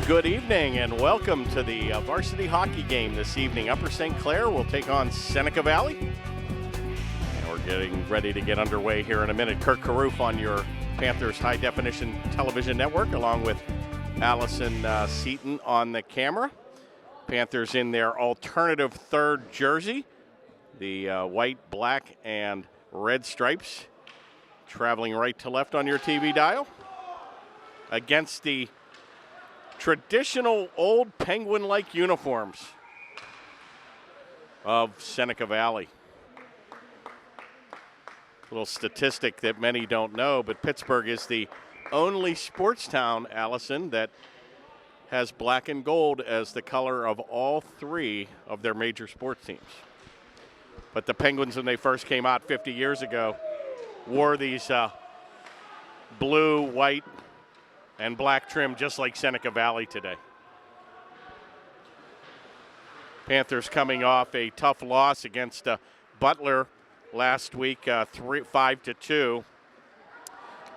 Good evening and welcome to the varsity hockey game this evening. Upper St. Clair will take on Seneca Valley. And we're getting ready to get underway here in a minute. Kirk Caroof on your Panthers High Definition Television Network, along with Allison Seaton on the camera. Panthers in their alternative third jersey, the white, black, and red stripes, traveling right to left on your TV dial, against the traditional old Penguin-like uniforms of Seneca Valley. Little statistic that many don't know, but Pittsburgh is the only sports town, Allison, that has black and gold as the color of all three of their major sports teams. But the Penguins, when they first came out 50 years ago, wore these blue, white, and black trim just like Seneca Valley today. Panthers coming off a tough loss against Butler last week, 5-2.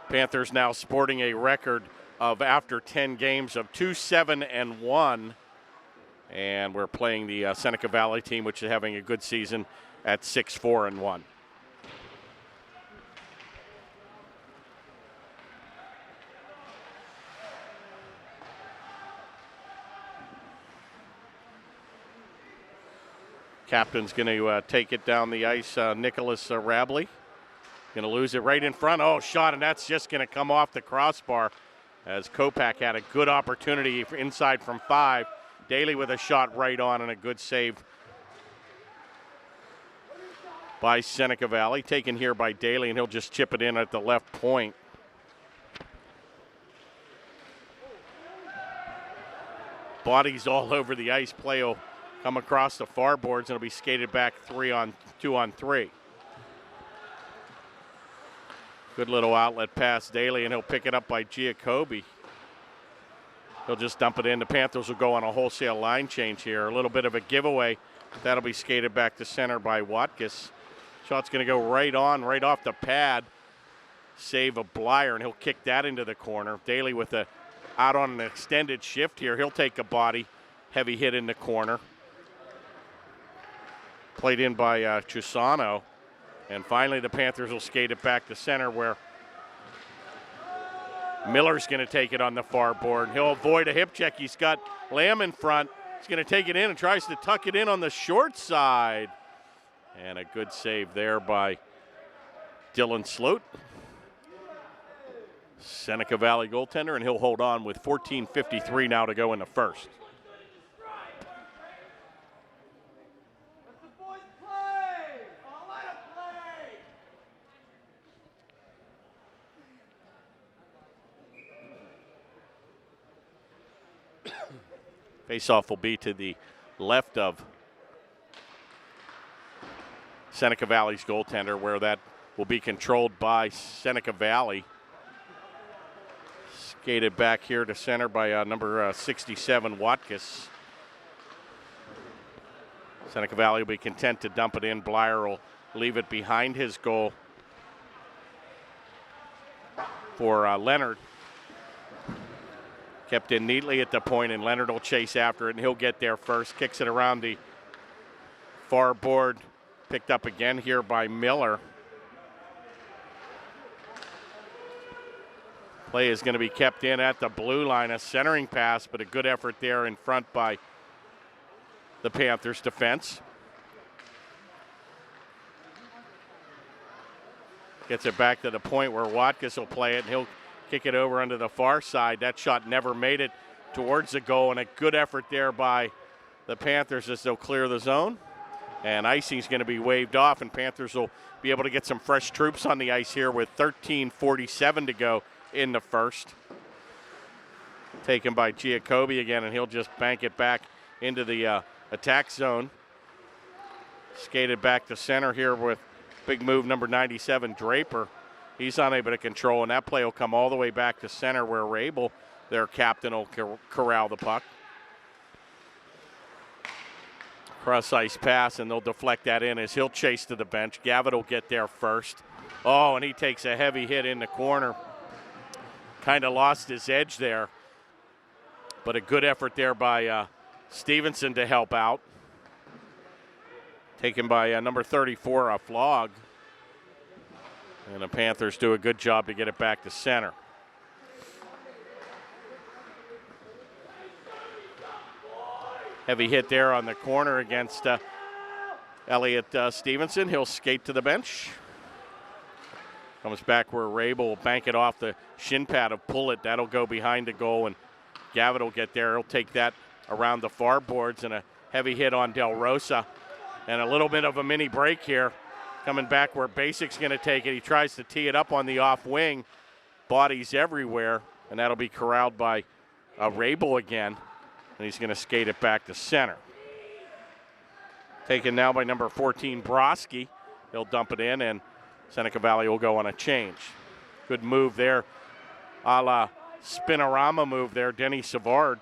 Panthers now sporting a record of, after 10 games, of 2-7-1. And we're playing the Seneca Valley team, which is having a good season, at 6-4-1. Captain's going to take it down the ice, Nicholas Rabley. Going to lose it right in front. Oh, shot, and that's just going to come off the crossbar as Kopak had a good opportunity inside from 5. Daly with a shot right on and a good save by Seneca Valley. Taken here by Daly, and he'll just chip it in at the left point. Bodies all over the ice. Play will come across the far boards, and it'll be skated back 2-on-3. Good little outlet pass, Daly, and he'll pick it up by Giacobbe. He'll just dump it in. The Panthers will go on a wholesale line change here. A little bit of a giveaway. That'll be skated back to center by Watkis. Shot's going to go right off the pad. Save of Blyer, and he'll kick that into the corner. Daly with out on an extended shift here. He'll take a body. Heavy hit in the corner. Played in by Chusano. And finally the Panthers will skate it back to center, where Miller's going to take it on the far board. He'll avoid a hip check. He's got Lamb in front. He's going to take it in and tries to tuck it in on the short side. And a good save there by Dylan Sloat. Seneca Valley goaltender, and he'll hold on with 14:53 now to go in the first. Faceoff will be to the left of Seneca Valley's goaltender, where that will be controlled by Seneca Valley. Skated back here to center by number 67, Watkis. Seneca Valley will be content to dump it in. Blyer will leave it behind his goal for Leonard. Kept in neatly at the point, and Leonard will chase after it, and he'll get there first. Kicks it around the far board. Picked up again here by Miller. Play is going to be kept in at the blue line. A centering pass, but a good effort there in front by the Panthers defense. Gets it back to the point where Watkis will play it, and he'll kick it over onto the far side. That shot never made it towards the goal, and a good effort there by the Panthers as they'll clear the zone. And icing's going to be waved off, and Panthers will be able to get some fresh troops on the ice here with 13:47 to go in the first. Taken by Giacobbe again, and he'll just bank it back into the attack zone. Skated back to center here with big move number 97, Draper. He's unable to control, and that play will come all the way back to center, where Rabel, their captain, will corral the puck. Cross-ice pass, and they'll deflect that in as he'll chase to the bench. Gavitt will get there first. Oh, and he takes a heavy hit in the corner. Kind of lost his edge there. but a good effort there by Stevenson to help out. Taken by number 34, Flog. And the Panthers do a good job to get it back to center. Heavy hit there on the corner against Elliott Stevenson. He'll skate to the bench. Comes back where Rabel will bank it off the shin pad of Pullett. That'll go behind the goal, and Gavitt will get there. He'll take that around the far boards, and a heavy hit on Del Rosa. And a little bit of a mini break here. Coming back where Basic's going to take it. He tries to tee it up on the off wing. Bodies everywhere, and that'll be corralled by Rabel again. And he's going to skate it back to center. Taken now by number 14, Broski. He'll dump it in, and Seneca Valley will go on a change. Good move there, a la spinorama move there. Denny Savard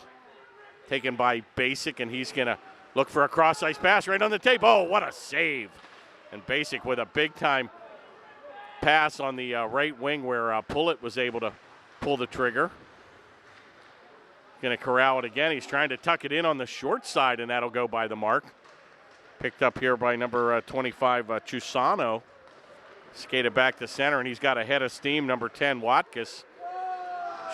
taken by Basic, and he's going to look for a cross-ice pass right on the tape. Oh, what a save. And Basic with a big-time pass on the right wing where Pullett was able to pull the trigger. Going to corral it again. He's trying to tuck it in on the short side, and that'll go by the mark. Picked up here by number 25, Chusano. Skated back to center, and he's got a head of steam, number 10, Watkus.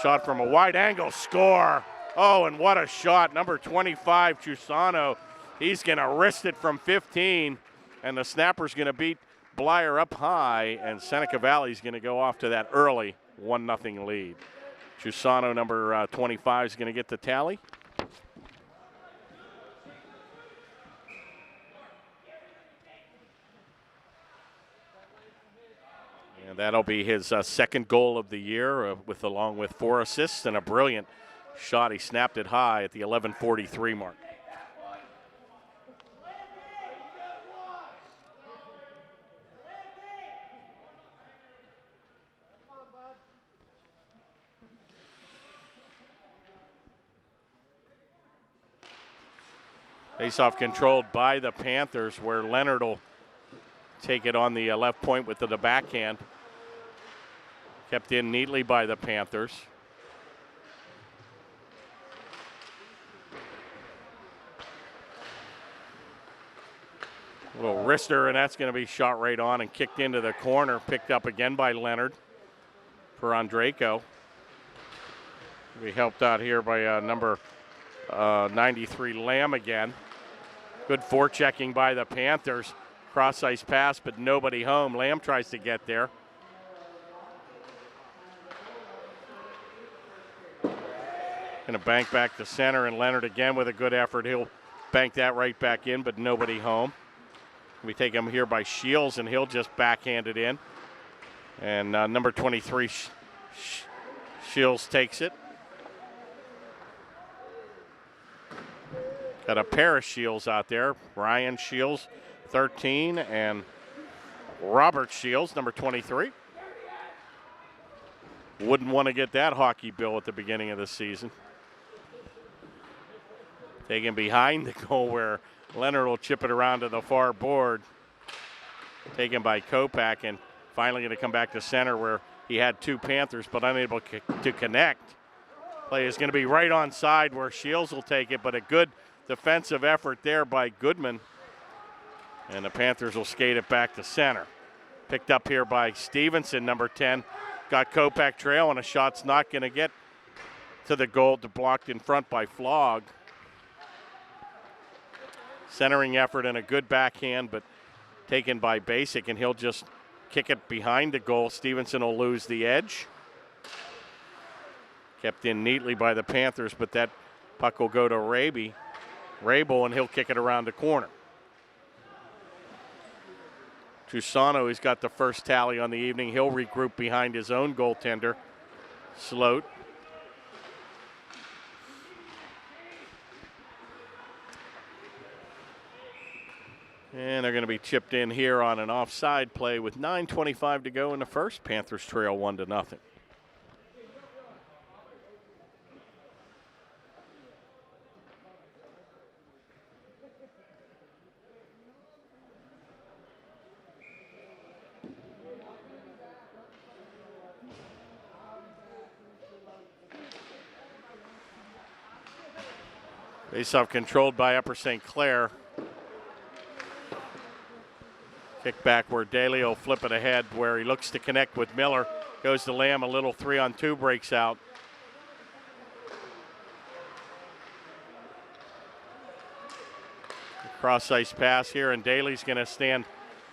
Shot from a wide angle, score. Oh, and what a shot. Number 25, Chusano. He's going to wrist it from 15, and the snapper's going to beat Blyer up high, and Seneca Valley's going to go off to that early 1-0 lead. Chusano, number 25, is going to get the tally. And that'll be his second goal of the year, along with 4 assists and a brilliant shot. He snapped it high at the 11:43 mark. Face-off controlled by the Panthers, where Leonard will take it on the left point with the backhand. Kept in neatly by the Panthers. A little wrister, and that's going to be shot right on and kicked into the corner. Picked up again by Leonard for Andrejko. We helped out here by number 93, Lamb again. Good forechecking by the Panthers. Cross-ice pass, but nobody home. Lamb tries to get there. Going to bank back to center, and Leonard again with a good effort. He'll bank that right back in, but nobody home. We take him here by Shields, and he'll just backhand it in. And number 23, Shields takes it. Got a pair of Shields out there. Ryan Shields, 13, and Robert Shields, number 23. Wouldn't want to get that hockey bill at the beginning of the season. Taken behind the goal where Leonard will chip it around to the far board. Taken by Kopak, and finally going to come back to center where he had 2 Panthers but unable to connect. Play is going to be right on side where Shields will take it, but a good defensive effort there by Goodman. And the Panthers will skate it back to center. Picked up here by Stevenson, number 10. Got Kopak trail, and a shot's not going to get to the goal, blocked in front by Flog. Centering effort and a good backhand, but taken by Basic, and he'll just kick it behind the goal. Stevenson will lose the edge. Kept in neatly by the Panthers, but that puck will go to Rabel, and he'll kick it around the corner. Chusano, he's got the first tally on the evening. He'll regroup behind his own goaltender, Sloat. And they're going to be chipped in here on an offside play with 9:25 to go in the first. Panthers trail 1-0. Face-off controlled by Upper St. Clair. Kick back where Daly will flip it ahead where he looks to connect with Miller. Goes to Lamb, a little 3-on-2 breaks out. Cross ice pass here, and Daly's going to stand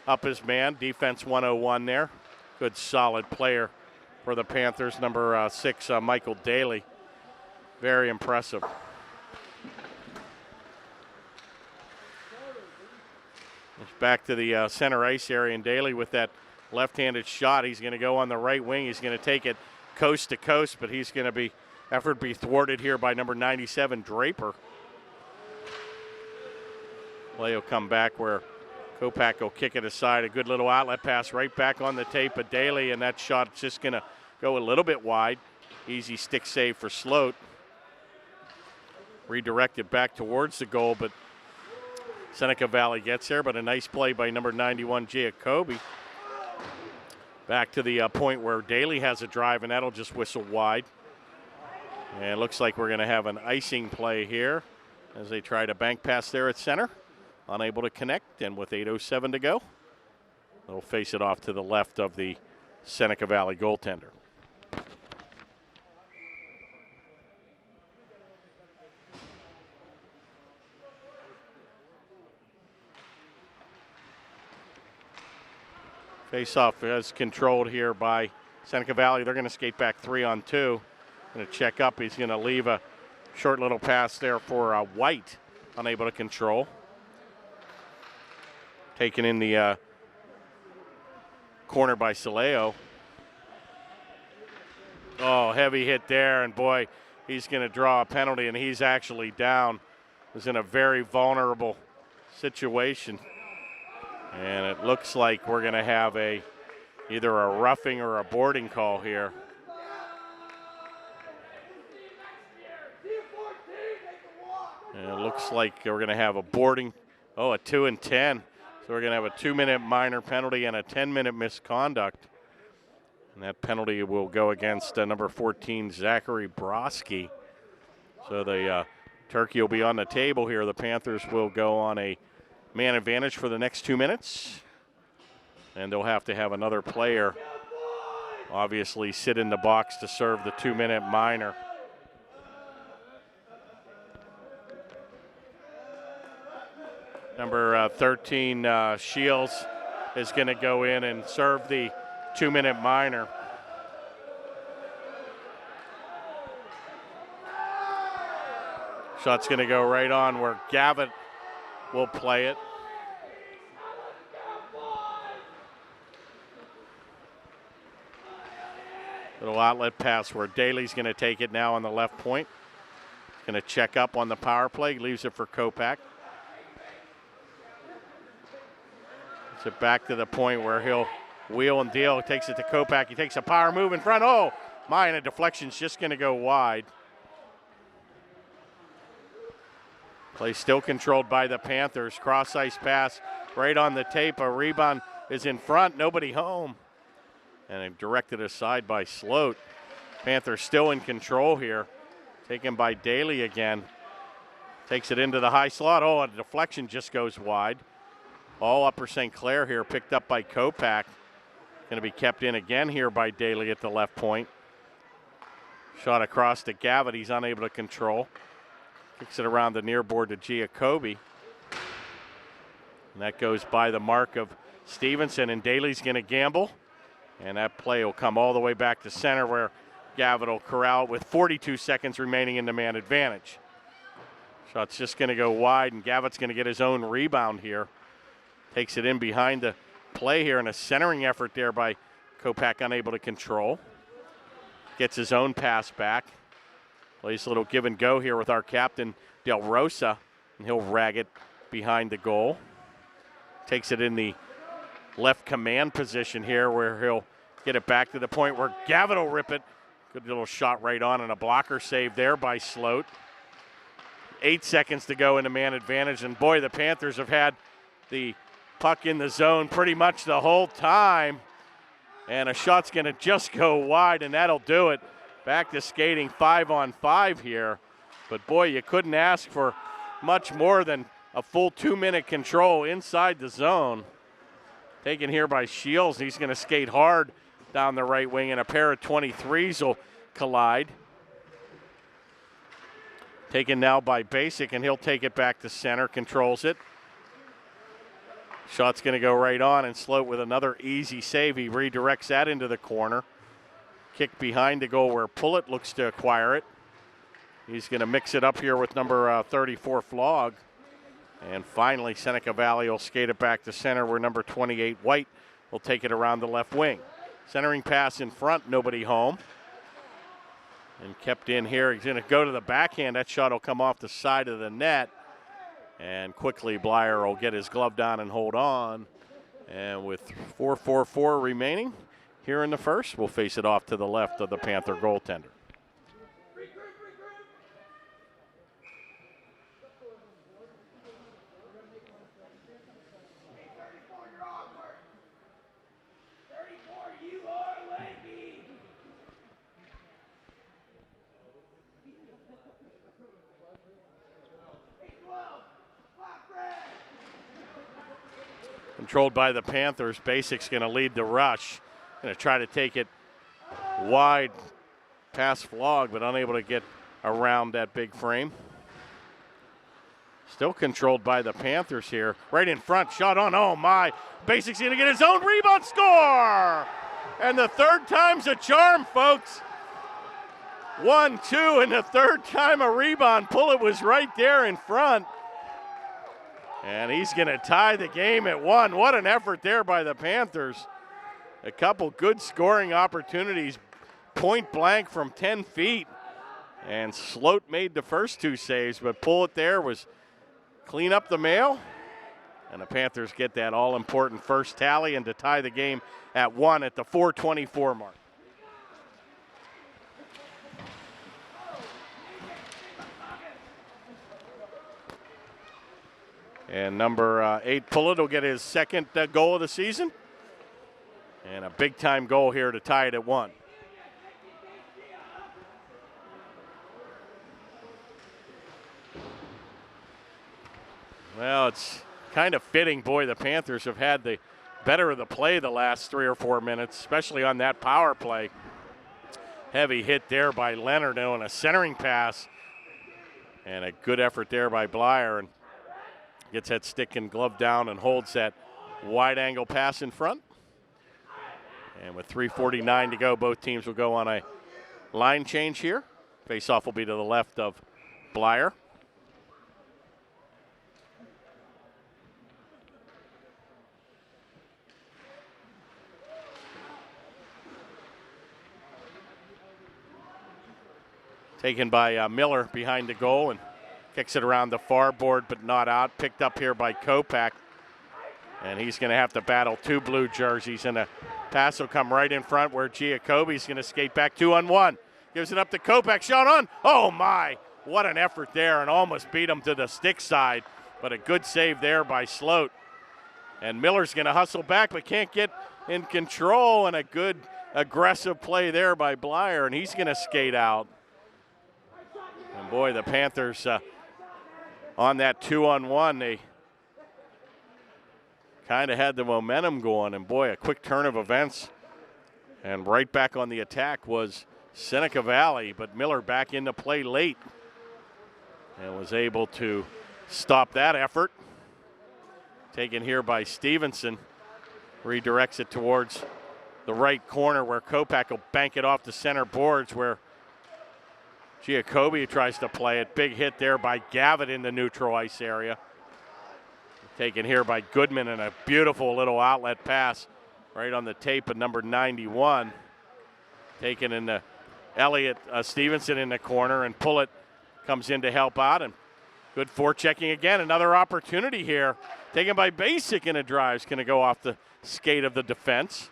up his man. Defense 101 there. Good solid player for the Panthers, number 6, Michael Daly. Very impressive. It's back to the center ice area, and Daly with that left-handed shot. He's going to go on the right wing. He's going to take it coast to coast, but he's going to be thwarted here by number 97, Draper. Play will come back where Kopak will kick it aside. A good little outlet pass right back on the tape of Daly, and that shot's just going to go a little bit wide. Easy stick save for Sloat. Redirected back towards the goal, but Seneca Valley gets there, but a nice play by number 91, Giacobi. Back to the point where Daly has a drive, and that'll just whistle wide. And it looks like we're going to have an icing play here as they try to bank pass there at center. Unable to connect, and with 8:07 to go, they'll face it off to the left of the Seneca Valley goaltender. Face-off is controlled here by Seneca Valley. They're going to skate back 3-on-2. Going to check up. He's going to leave a short little pass there for White, unable to control. Taken in the corner by Soleo. Oh, heavy hit there, and boy, he's going to draw a penalty, and he's actually down. Was in a very vulnerable situation. And it looks like we're going to have either a roughing or a boarding call here. And it looks like we're going to have a boarding. Oh, a 2 and 10. So we're going to have a 2-minute minor penalty and a 10-minute misconduct. And that penalty will go against number 14, Zachary Broski. So the Turkey will be on the table here. The Panthers will go on a man advantage for the next 2 minutes. And they'll have to have another player obviously sit in the box to serve the 2-minute minor. Number 13, Shields, is going to go in and serve the 2-minute minor. Shot's going to go right on where Gavitt will play it. Little outlet pass where Daly's going to take it now on the left point. Going to check up on the power play, leaves it for Kopak. It's it back to the point where he'll wheel and deal. Takes it to Kopak. He takes a power move in front. Oh, my, and a deflection's just going to go wide. Play still controlled by the Panthers. Cross ice pass right on the tape. A rebound is in front. Nobody home. And directed aside by Sloat. Panthers still in control here. Taken by Daly again. Takes it into the high slot. Oh, a deflection just goes wide. All Upper St. Clair here, picked up by Kopak. Going to be kept in again here by Daly at the left point. Shot across to Gavitt. He's unable to control. Kicks it around the near board to Giacobi. And that goes by the mark of Stevenson, and Daly's going to gamble. And that play will come all the way back to center where Gavitt will corral with 42 seconds remaining in the man advantage. Shot's just going to go wide, and Gavitt's going to get his own rebound here. Takes it in behind the play here, and a centering effort there by Kopak, unable to control. Gets his own pass back. Plays a little give and go here with our captain, Del Rosa, and he'll rag it behind the goal. Takes it in the left command position here where he'll get it back to the point where Gavitt will rip it. Good little shot right on, and a blocker save there by Sloat. 8 seconds to go in the man advantage, and boy, the Panthers have had the puck in the zone pretty much the whole time. And a shot's going to just go wide, and that'll do it. Back to skating 5-on-5 here. But boy, you couldn't ask for much more than a full 2-minute control inside the zone. Taken here by Shields. He's going to skate hard down the right wing, and a pair of 23s will collide. Taken now by Basic, and he'll take it back to center, controls it. Shot's going to go right on, and Sloat with another easy save. He redirects that into the corner. Kick behind the goal where Pullet looks to acquire it. He's going to mix it up here with number 34, Flog. And finally, Seneca Valley will skate it back to center where number 28, White, will take it around the left wing. Centering pass in front, nobody home. And kept in here. He's going to go to the backhand. That shot will come off the side of the net. And quickly, Blyer will get his glove down and hold on. And with 4:44 remaining here in the first, we'll face it off to the left of the Panther goaltender. Controlled by the Panthers. Basic's going to lead the rush. Going to try to take it wide past Flog, but unable to get around that big frame. Still controlled by the Panthers here. Right in front, shot on, oh my. Basic's going to get his own rebound, score! And the third time's a charm, folks. 1-2, and the third time a rebound. Pullet was right there in front. And he's going to tie the game at 1. What an effort there by the Panthers. A couple good scoring opportunities, point blank from 10 feet. And Sloat made the first 2 saves, but Pullet there was clean up the mail. And the Panthers get that all-important first tally and to tie the game at 1 at the 4:24 mark. And number 8, Pullet, will get his second goal of the season. And a big-time goal here to tie it at 1. Well, it's kind of fitting. Boy, the Panthers have had the better of the play the last 3 or 4 minutes, especially on that power play. Heavy hit there by Leonard on a centering pass. And a good effort there by Blyer. And gets that stick and glove down and holds that wide angle pass in front. And with 3:49 to go, both teams will go on a line change here. Face-off will be to the left of Blyer. Taken by Miller behind the goal and kicks it around the far board, but not out. Picked up here by Kopak. And he's going to have to battle 2 blue jerseys. And a pass will come right in front where Giacobi's going to skate back 2-on-1. Gives it up to Kopak. Shot on. Oh, my. What an effort there, and almost beat him to the stick side. But a good save there by Sloat. And Miller's going to hustle back, but can't get in control. And a good aggressive play there by Blyer. And he's going to skate out. And, boy, the Panthers on that 2-on-1, they kind of had the momentum going, and boy, a quick turn of events. And right back on the attack was Seneca Valley, but Miller back into play late and was able to stop that effort. Taken here by Stevenson, redirects it towards the right corner where Kopak will bank it off the center boards where Giacobi tries to play it. Big hit there by Gavitt in the neutral ice area. Taken here by Goodman, and a beautiful little outlet pass right on the tape of number 91. Taken in the Elliott Stevenson in the corner, and Pullet comes in to help out. And good forechecking again. Another opportunity here. Taken by Basic in a drive. It's going to go off the skate of the defense.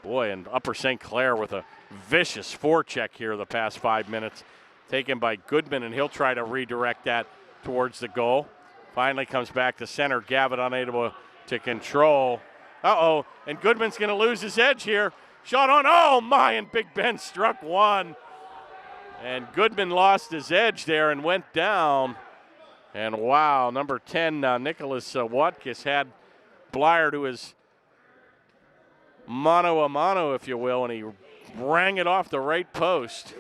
Boy, and Upper St. Clair with a vicious forecheck here the past 5 minutes. Taken by Goodman, and he'll try to redirect that towards the goal. Finally comes back to center. Gavitt unable to control. Uh-oh, and Goodman's going to lose his edge here. Shot on, oh my, and Big Ben struck one. And Goodman lost his edge there and went down. And wow, number 10, Nicholas Watkis had Blyer to his mano a mano, if you will, and he rang it off the right post.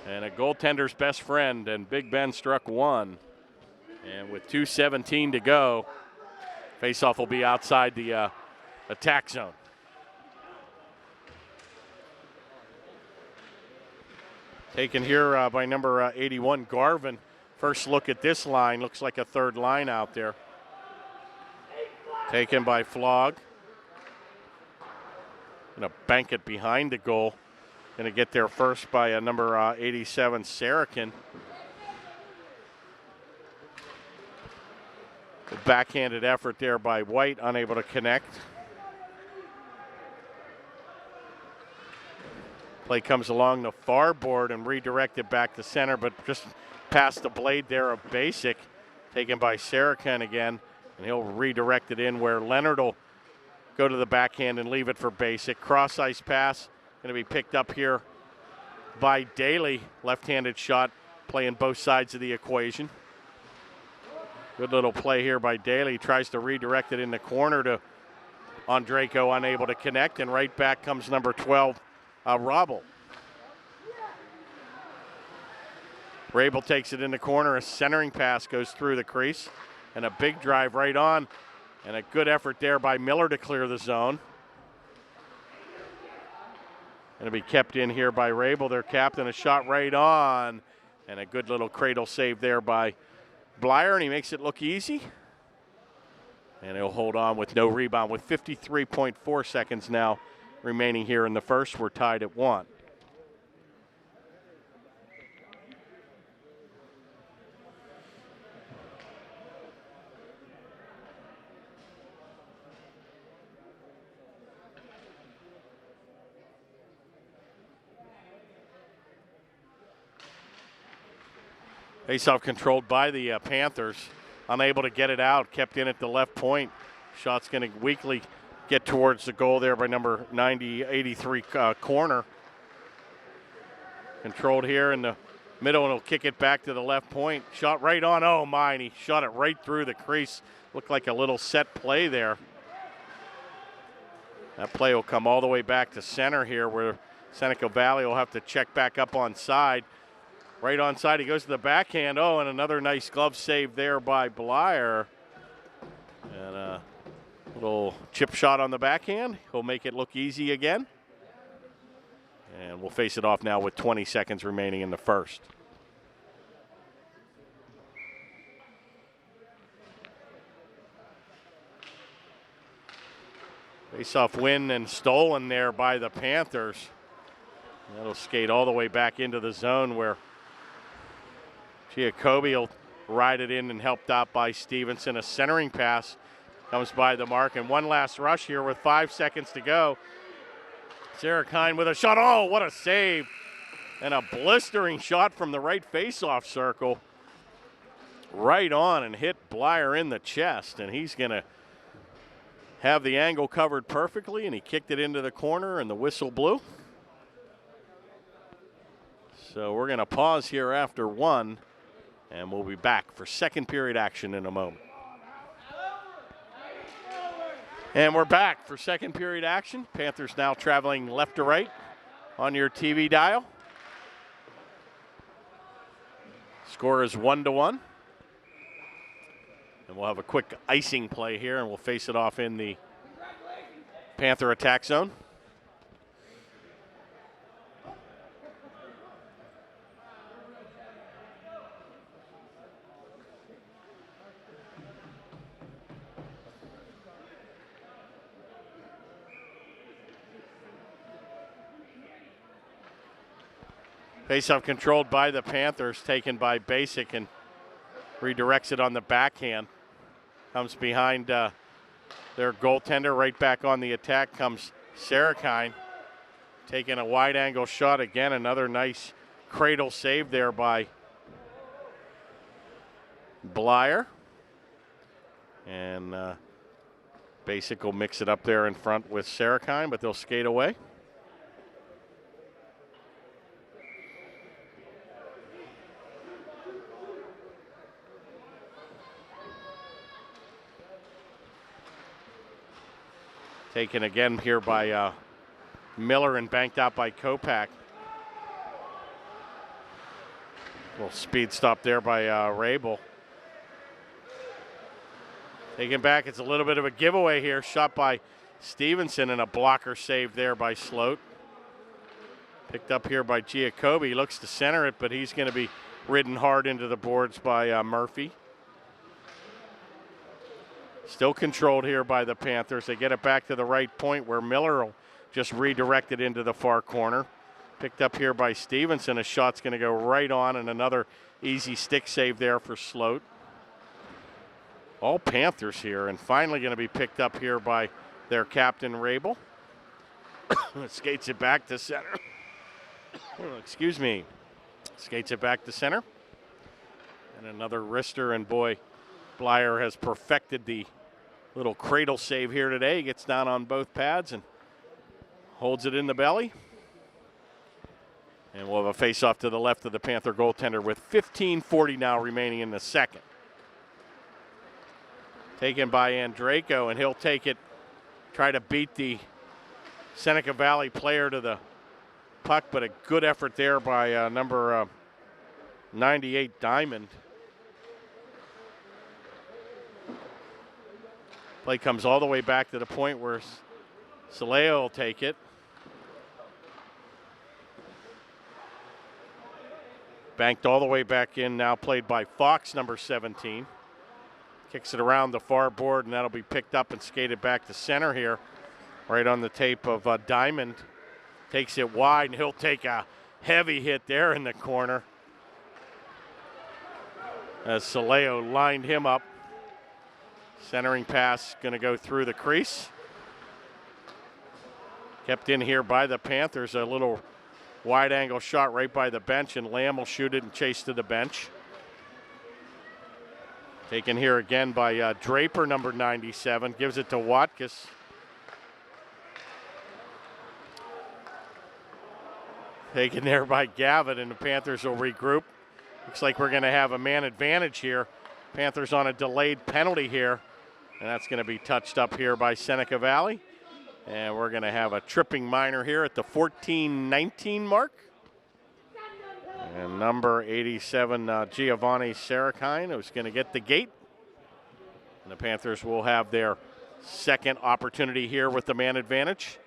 And a goaltender's best friend, and Big Ben struck one. And with 2:17 to go, faceoff will be outside the attack zone. Taken here by number 81, Garvin. First look at this line, looks like a third line out there. Taken by Flog. Gonna bank it behind the goal. Gonna get there first by a number 87, Seneca. The backhanded effort there by White, unable to connect. Play comes along the far board and redirected back to center, but just past the blade there of Basic, taken by Seneca again, and he'll redirect it in where Leonard will go to the backhand and leave it for Basic. Cross ice pass, going to be picked up here by Daly. Left-handed shot, playing both sides of the equation. Good little play here by Daly. Tries to redirect it in the corner to Andreyko, unable to connect, and right back comes number 12, Robel. Rabel takes it in the corner. A centering pass goes through the crease, and a big drive right on, and a good effort there by Miller to clear the zone. Going to be kept in here by Rabel, their captain. A shot right on, and a good little cradle save there by Blyer, and he makes it look easy. And he'll hold on with no rebound with 53.4 seconds now remaining here in the first. We're tied at 1. Faceoff controlled by the Panthers. Unable to get it out, kept in at the left point. Shot's going to weakly get towards the goal there by number 83 corner. Controlled here in the middle, and he'll kick it back to the left point. Shot right on, oh my, and he shot it right through the crease. Looked like a little set play there. That play will come all the way back to center here, where Seneca Valley will have to check back up on side. Right on side, he goes to the backhand. Oh, and another nice glove save there by Blyer. And a little chip shot on the backhand. He'll make it look easy again. And we'll face it off now with 20 seconds remaining in the first. Face-off win and stolen there by the Panthers. That'll skate all the way back into the zone where Giacobbe will ride it in and helped out by Stevenson. A centering pass comes by the mark, and one last rush here with 5 seconds to go. Seneca with a shot. Oh, what a save. And a blistering shot from the right face-off circle. Right on and hit Blyer in the chest, and he's going to have the angle covered perfectly, and he kicked it into the corner, and the whistle blew. So we're going to pause here after 1. And we'll be back for second period action in a moment. And we're back for second period action. Panthers now traveling left to right on your TV dial. Score is 1-1. And we'll have a quick icing play here, and we'll face it off in the Panther attack zone. Faceoff controlled by the Panthers, taken by Basic, and redirects it on the backhand. Comes behind their goaltender. Right back on the attack comes Seneca, taking a wide angle shot again. Another nice cradle save there by Blyer. And Basic will mix it up there in front with Seneca, but they'll skate away. Taken again here by Miller and banked out by Kopak. Little speed stop there by Rabel. Taken back, it's a little bit of a giveaway here. Shot by Stevenson and a blocker save there by Sloat. Picked up here by Giacobbe. He looks to center it, but he's going to be ridden hard into the boards by Murphy. Still controlled here by the Panthers. They get it back to the right point where Miller will just redirect it into the far corner. Picked up here by Stevenson. A shot's going to go right on, and another easy stick save there for Sloat. All Panthers here, and finally going to be picked up here by their captain, Rabel. Skates it back to center. Excuse me. Skates it back to center. And another wrister, and boy, Blyer has perfected the little cradle save here today. He gets down on both pads and holds it in the belly. And we'll have a face-off to the left of the Panther goaltender with 15:40 now remaining in the second. Taken by Andraco, and he'll take it, try to beat the Seneca Valley player to the puck, but a good effort there by number 98, Diamond. Play comes all the way back to the point where Saleo will take it. Banked all the way back in, now played by Fox, number 17. Kicks it around the far board, and that'll be picked up and skated back to center here. Right on the tape of Diamond. Takes it wide, and he'll take a heavy hit there in the corner as Saleo lined him up. Centering pass going to go through the crease. Kept in here by the Panthers. A little wide angle shot right by the bench, and Lamb will shoot it and chase to the bench. Taken here again by Draper, number 97. Gives it to Watkus. Taken there by Gavitt, and the Panthers will regroup. Looks like we're going to have a man advantage here. Panthers on a delayed penalty here, and that's going to be touched up here by Seneca Valley. And we're going to have a tripping minor here at the 14-19 mark. And number 87, Giovanni Sarakine, who's going to get the gate. And the Panthers will have their second opportunity here with the man advantage.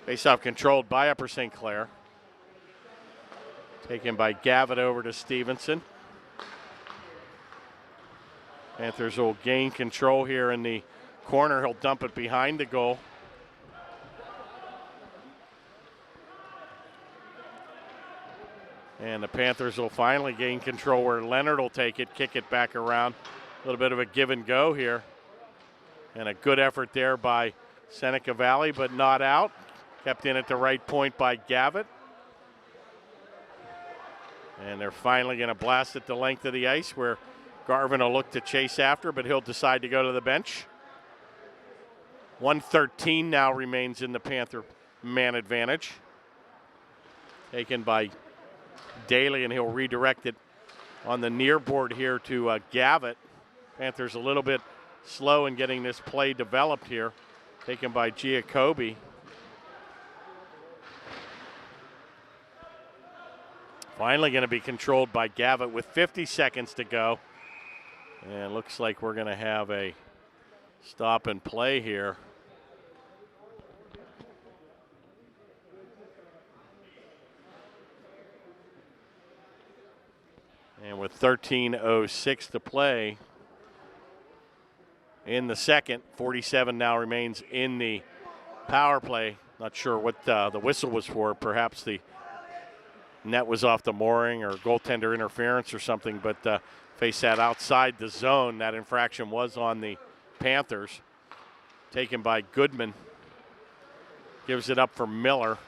Faceoff controlled by Upper St. Clair. Taken by Gavitt over to Stevenson. Panthers will gain control here in the corner. He'll dump it behind the goal. And the Panthers will finally gain control where Leonard will take it, kick it back around. A little bit of a give and go here. And a good effort there by Seneca Valley, but not out. Kept in at the right point by Gavitt. And they're finally going to blast it the length of the ice where Garvin will look to chase after, but he'll decide to go to the bench. 1:13 now remains in the Panther man advantage. Taken by Daly, and he'll redirect it on the near board here to Gavitt. Panthers a little bit slow in getting this play developed here. Taken by Giacobbe. Finally going to be controlled by Gavitt with 50 seconds to go. And looks like we're going to have a stop and play here. And with 13:06 to play in the second, 47 now remains in the power play. Not sure what the whistle was for. Perhaps the net was off the mooring or goaltender interference or something, but face that outside the zone. That infraction was on the Panthers. Taken by Goodman. Gives it up for Miller.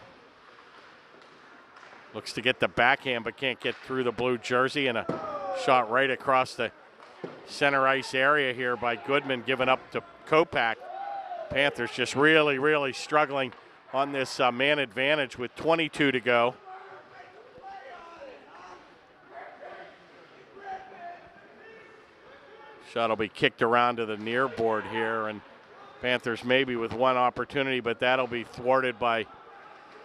Looks to get the backhand, but can't get through the blue jersey, and a shot right across the center ice area here by Goodman, given up to Kopak. Panthers just really struggling on this man advantage with 22 to go. Shot will be kicked around to the near board here, and Panthers maybe with one opportunity, but that'll be thwarted by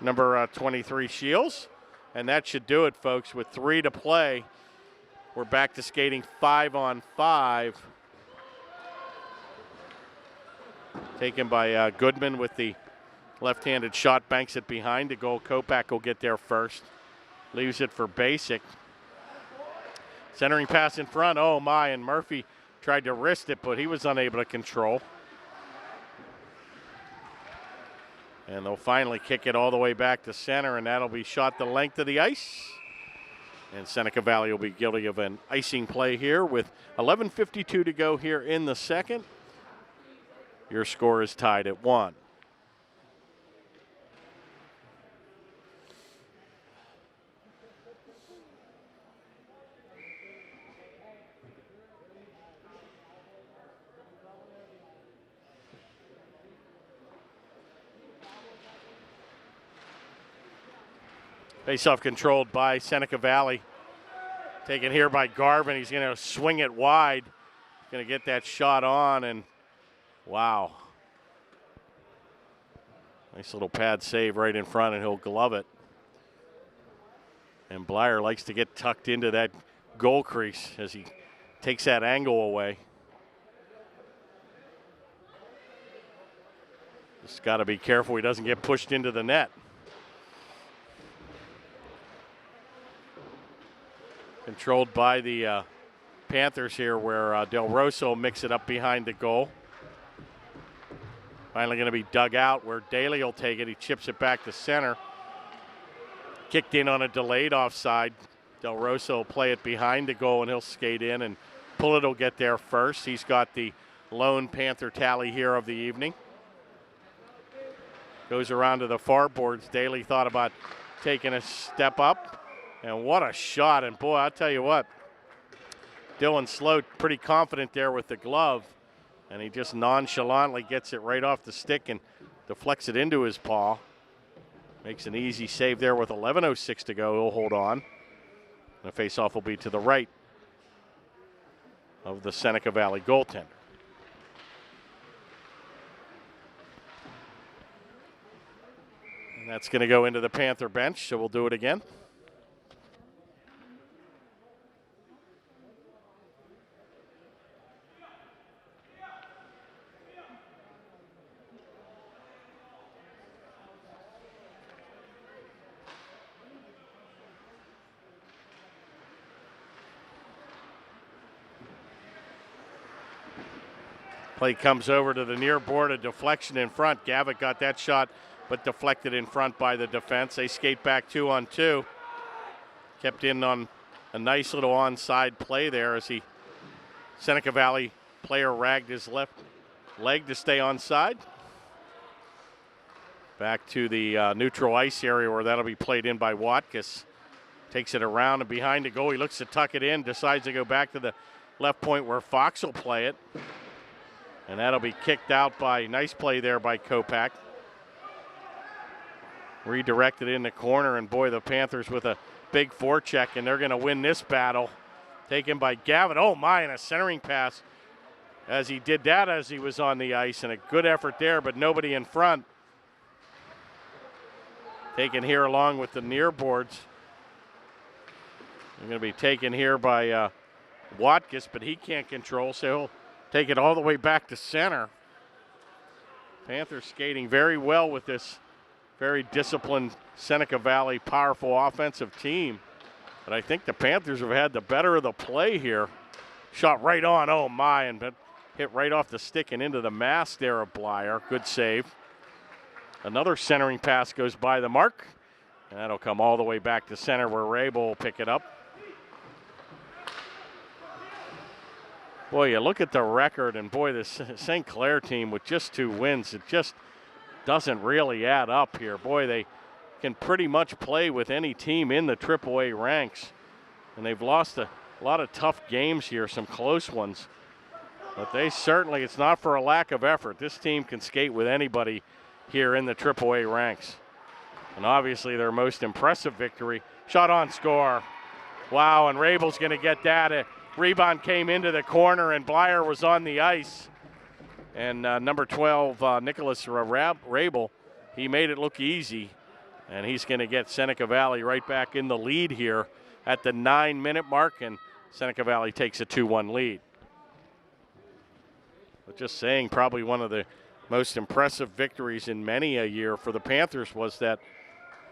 number 23 Shields. And that should do it, folks. With 3 to play, we're back to skating 5-on-5. Taken by Goodman with the left-handed shot, banks it behind the goal. Kopak will get there first. Leaves it for Basic. Centering pass in front. Oh, my, and Murphy tried to wrist it, but he was unable to control. And they'll finally kick it all the way back to center, and that'll be shot the length of the ice. And Seneca Valley will be guilty of an icing play here with 11:52 to go here in the second. Your score is tied at 1. Face-off controlled by Seneca Valley. Taken here by Garvin. He's going to swing it wide. Going to get that shot on, and wow. Nice little pad save right in front, and he'll glove it. And Blyer likes to get tucked into that goal crease as he takes that angle away. Just got to be careful he doesn't get pushed into the net. Controlled by the Panthers here, where Del Rosso mix it up behind the goal. Finally going to be dug out where Daly will take it. He chips it back to center. Kicked in on a delayed offside. Del Rosso will play it behind the goal, and he'll skate in, and Pullitt will get there first. He's got the lone Panther tally here of the evening. Goes around to the far boards. Daly thought about taking a step up. And what a shot. And boy, I'll tell you what, Dylan Sloat pretty confident there with the glove. And he just nonchalantly gets it right off the stick and deflects it into his paw. Makes an easy save there with 11:06 to go. He'll hold on. The faceoff will be to the right of the Seneca Valley goaltender. And that's going to go into the Panther bench, so we'll do it again. Play comes over to the near board, a deflection in front. Gavitt got that shot, but deflected in front by the defense. They skate back 2-on-2. Kept in on a nice little onside play there as Seneca Valley player ragged his left leg to stay onside. Back to the neutral ice area where that'll be played in by Watkiss. Takes it around and behind the goal. He looks to tuck it in, decides to go back to the left point where Fox will play it. And that'll be kicked out by, nice play there by Kopak. Redirected in the corner, and boy, the Panthers with a big forecheck, and they're going to win this battle. Taken by Gavin. Oh my, and a centering pass as he did that as he was on the ice, and a good effort there, but nobody in front. Taken here along with the near boards. They're going to be taken here by Watkiss, but he can't control, so he'll take it all the way back to center. Panthers skating very well with this very disciplined Seneca Valley powerful offensive team. But I think the Panthers have had the better of the play here. Shot right on, oh my, and hit right off the stick and into the mask there of Blyer. Good save. Another centering pass goes by the mark. And that'll come all the way back to center where Rabel will pick it up. Boy, you look at the record, and boy, this St. Clair team with just 2 wins, it just doesn't really add up here. Boy, they can pretty much play with any team in the AAA ranks, and they've lost a lot of tough games here, some close ones. But they certainly, it's not for a lack of effort. This team can skate with anybody here in the AAA ranks. And obviously their most impressive victory. Shot on score. Wow, and Rabel's going to get that. A rebound came into the corner, and Blyer was on the ice. And number 12, Nicholas Rabel, he made it look easy. And he's going to get Seneca Valley right back in the lead here at the 9-minute mark, and Seneca Valley takes a 2-1 lead. But just saying, probably one of the most impressive victories in many a year for the Panthers was that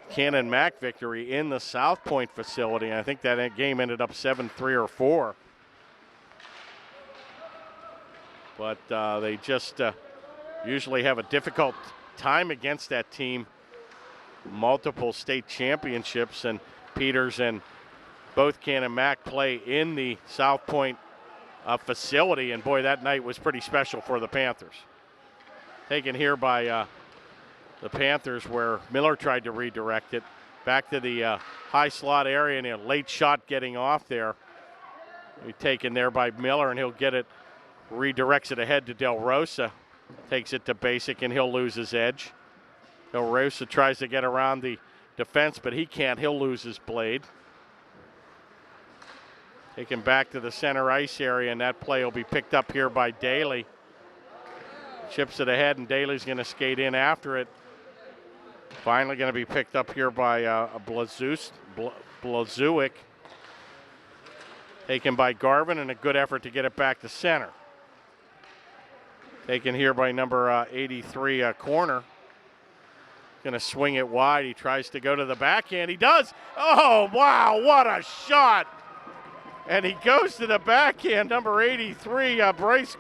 Cannon Mac victory in the South Point facility. And I think that game ended up 7-3 or 4. But they just usually have a difficult time against that team. Multiple state championships, and Peters and both Cannon Mac play in the South Point facility. And boy, that night was pretty special for the Panthers. Taken here by the Panthers, where Miller tried to redirect it back to the high slot area, and a late shot getting off there. Taken there by Miller, and he'll get it, redirects it ahead to Del Rosa. Takes it to Basic, and he'll lose his edge. Del Rosa tries to get around the defense, but he can't. He'll lose his blade. Taken back to the center ice area, and that play will be picked up here by Daly. Chips it ahead, and Daly's going to skate in after it. Finally going to be picked up here by Blazuik. Taken by Garvin, and a good effort to get it back to center. Taken here by number 83, Corner. Going to swing it wide. He tries to go to the backhand. He does. Oh, wow, what a shot. And he goes to the backhand, number 83, Bryce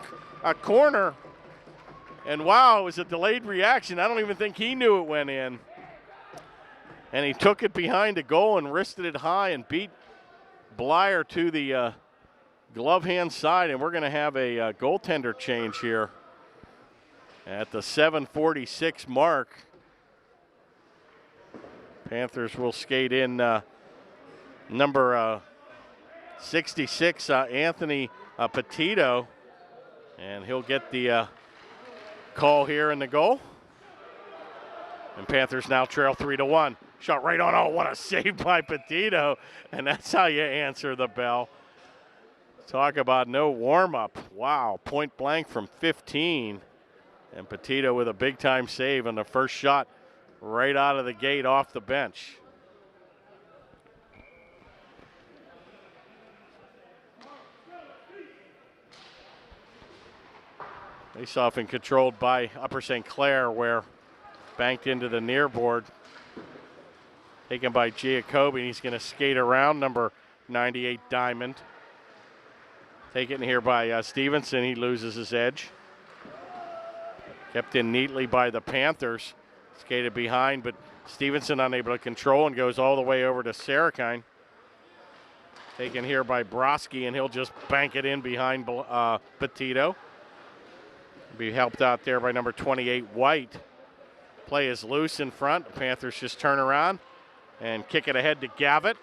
Corner. And wow, it was a delayed reaction. I don't even think he knew it went in. And he took it behind the goal and wristed it high and beat Blyer to the glove hand side. And we're going to have a goaltender change here at the 7:46 mark. Panthers will skate in number 66, Anthony Petito. And he'll get the call here in the goal. And Panthers now trail 3-1. Shot right on. Oh, what a save by Petito. And that's how you answer the bell. Talk about no warm-up. Wow, point blank from 15. And Petito with a big-time save on the first shot right out of the gate off the bench. Face-off and controlled by Upper St. Clair, where banked into the near board. Taken by Giacobbe, and he's going to skate around number 98, Diamond. Taken here by Stevenson. He loses his edge. Kept in neatly by the Panthers. Skated behind, but Stevenson unable to control and goes all the way over to Sarikine. Taken here by Broski, and he'll just bank it in behind Petito. Be helped out there by number 28, White. Play is loose in front. The Panthers just turn around and kick it ahead to Gavitt.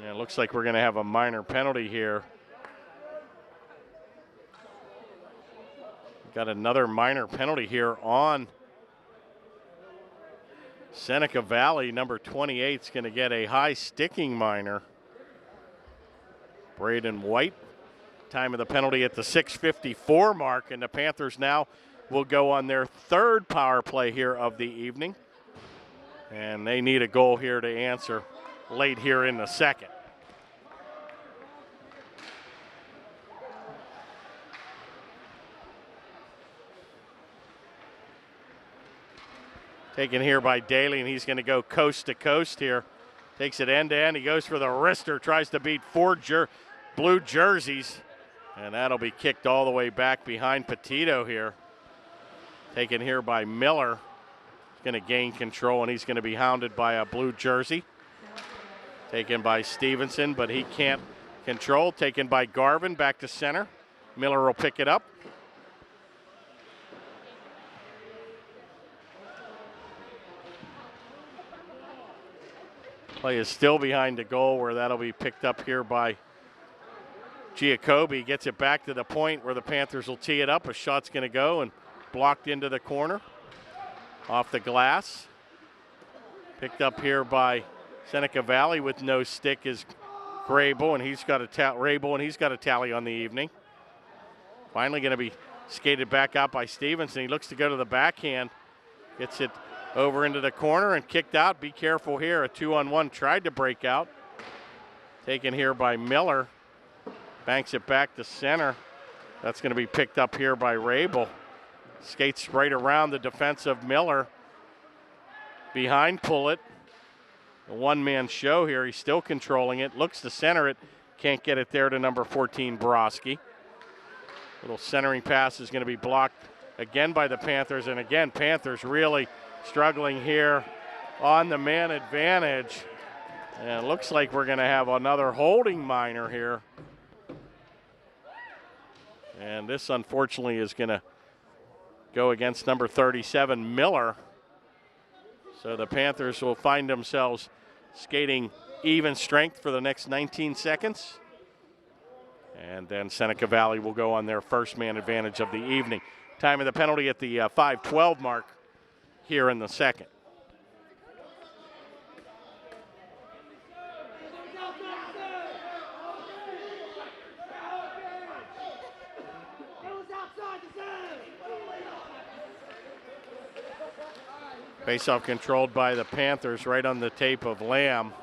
Yeah, it looks like we're going to have a minor penalty here. Got another minor penalty here on Seneca Valley. Number 28 is going to get a high sticking minor. Braden White. Time of the penalty at the 6:54 mark, and the Panthers now will go on their third power play here of the evening. And they need a goal here to answer late here in the second. Taken here by Daly, and he's going to go coast to coast here. Takes it end to end. He goes for the wrister, tries to beat four blue jerseys. And that'll be kicked all the way back behind Petito here. Taken here by Miller. He's going to gain control, and he's going to be hounded by a blue jersey. Taken by Stevenson, but he can't control. Taken by Garvin, back to center. Miller will pick it up. Play is still behind the goal where that'll be picked up here by Giacobbe. Gets it back to the point where the Panthers will tee it up. A shot's going to go and blocked into the corner. Off the glass. Picked up here by Seneca Valley with no stick is Rabel, and he's got a tally on the evening. Finally going to be skated back out by Stevenson. He looks to go to the backhand. Gets it over into the corner and kicked out. Be careful here. A 2-on-1 tried to break out. Taken here by Miller. Banks it back to center. That's going to be picked up here by Rabel. Skates right around the defense of Miller. Behind Pullet. A one-man show here. He's still controlling it. Looks to center it. Can't get it there to number 14, Broski. Little centering pass is going to be blocked again by the Panthers. And again, Panthers really struggling here on the man advantage. And it looks like we're going to have another holding minor here. And this, unfortunately, is going to go against number 37, Miller. So the Panthers will find themselves skating even strength for the next 19 seconds. And then Seneca Valley will go on their first man advantage of the evening. Time of the penalty at the 5:12 mark here in the second. Faceoff controlled by the Panthers right on the tape of Lamb.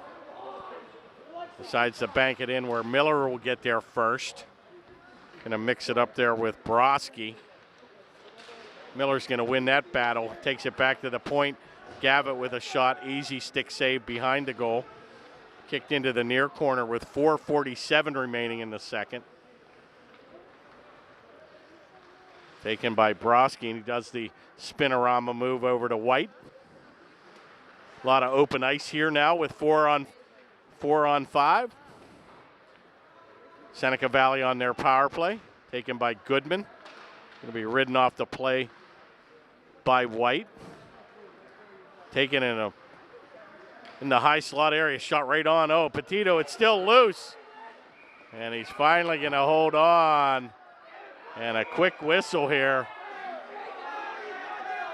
Decides to bank it in where Miller will get there first. Gonna mix it up there with Broski. Miller's gonna win that battle. Takes it back to the point. Gavitt with a shot, easy stick save behind the goal. Kicked into the near corner with 4:47 remaining in the second. Taken by Broski, and he does the spinorama move over to White. A lot of open ice here now with 4 on 5. Seneca Valley on their power play, taken by Goodman. Going to be ridden off the play by White. Taken in the high slot area, shot right on. Oh, Petito, it's still loose. And he's finally going to hold on. And a quick whistle here.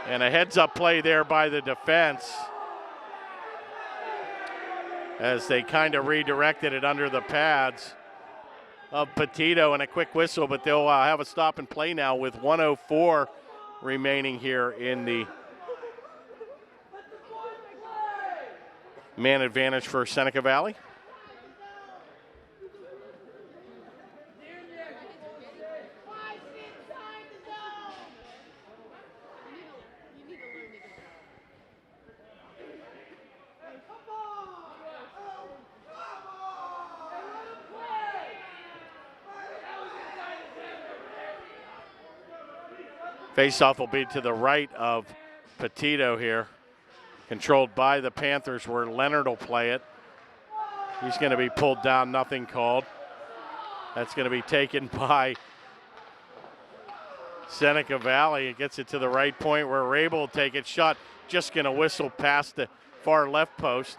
And a heads-up play there by the defense as they kind of redirected it under the pads of Petito, and a quick whistle, but they'll have a stop and play now with 1:04 remaining here in the man advantage for Seneca Valley. Faceoff will be to the right of Petito here. Controlled by the Panthers where Leonard will play it. He's going to be pulled down, nothing called. That's going to be taken by Seneca Valley. It gets it to the right point where Rabel will take it. Shot just going to whistle past the far left post.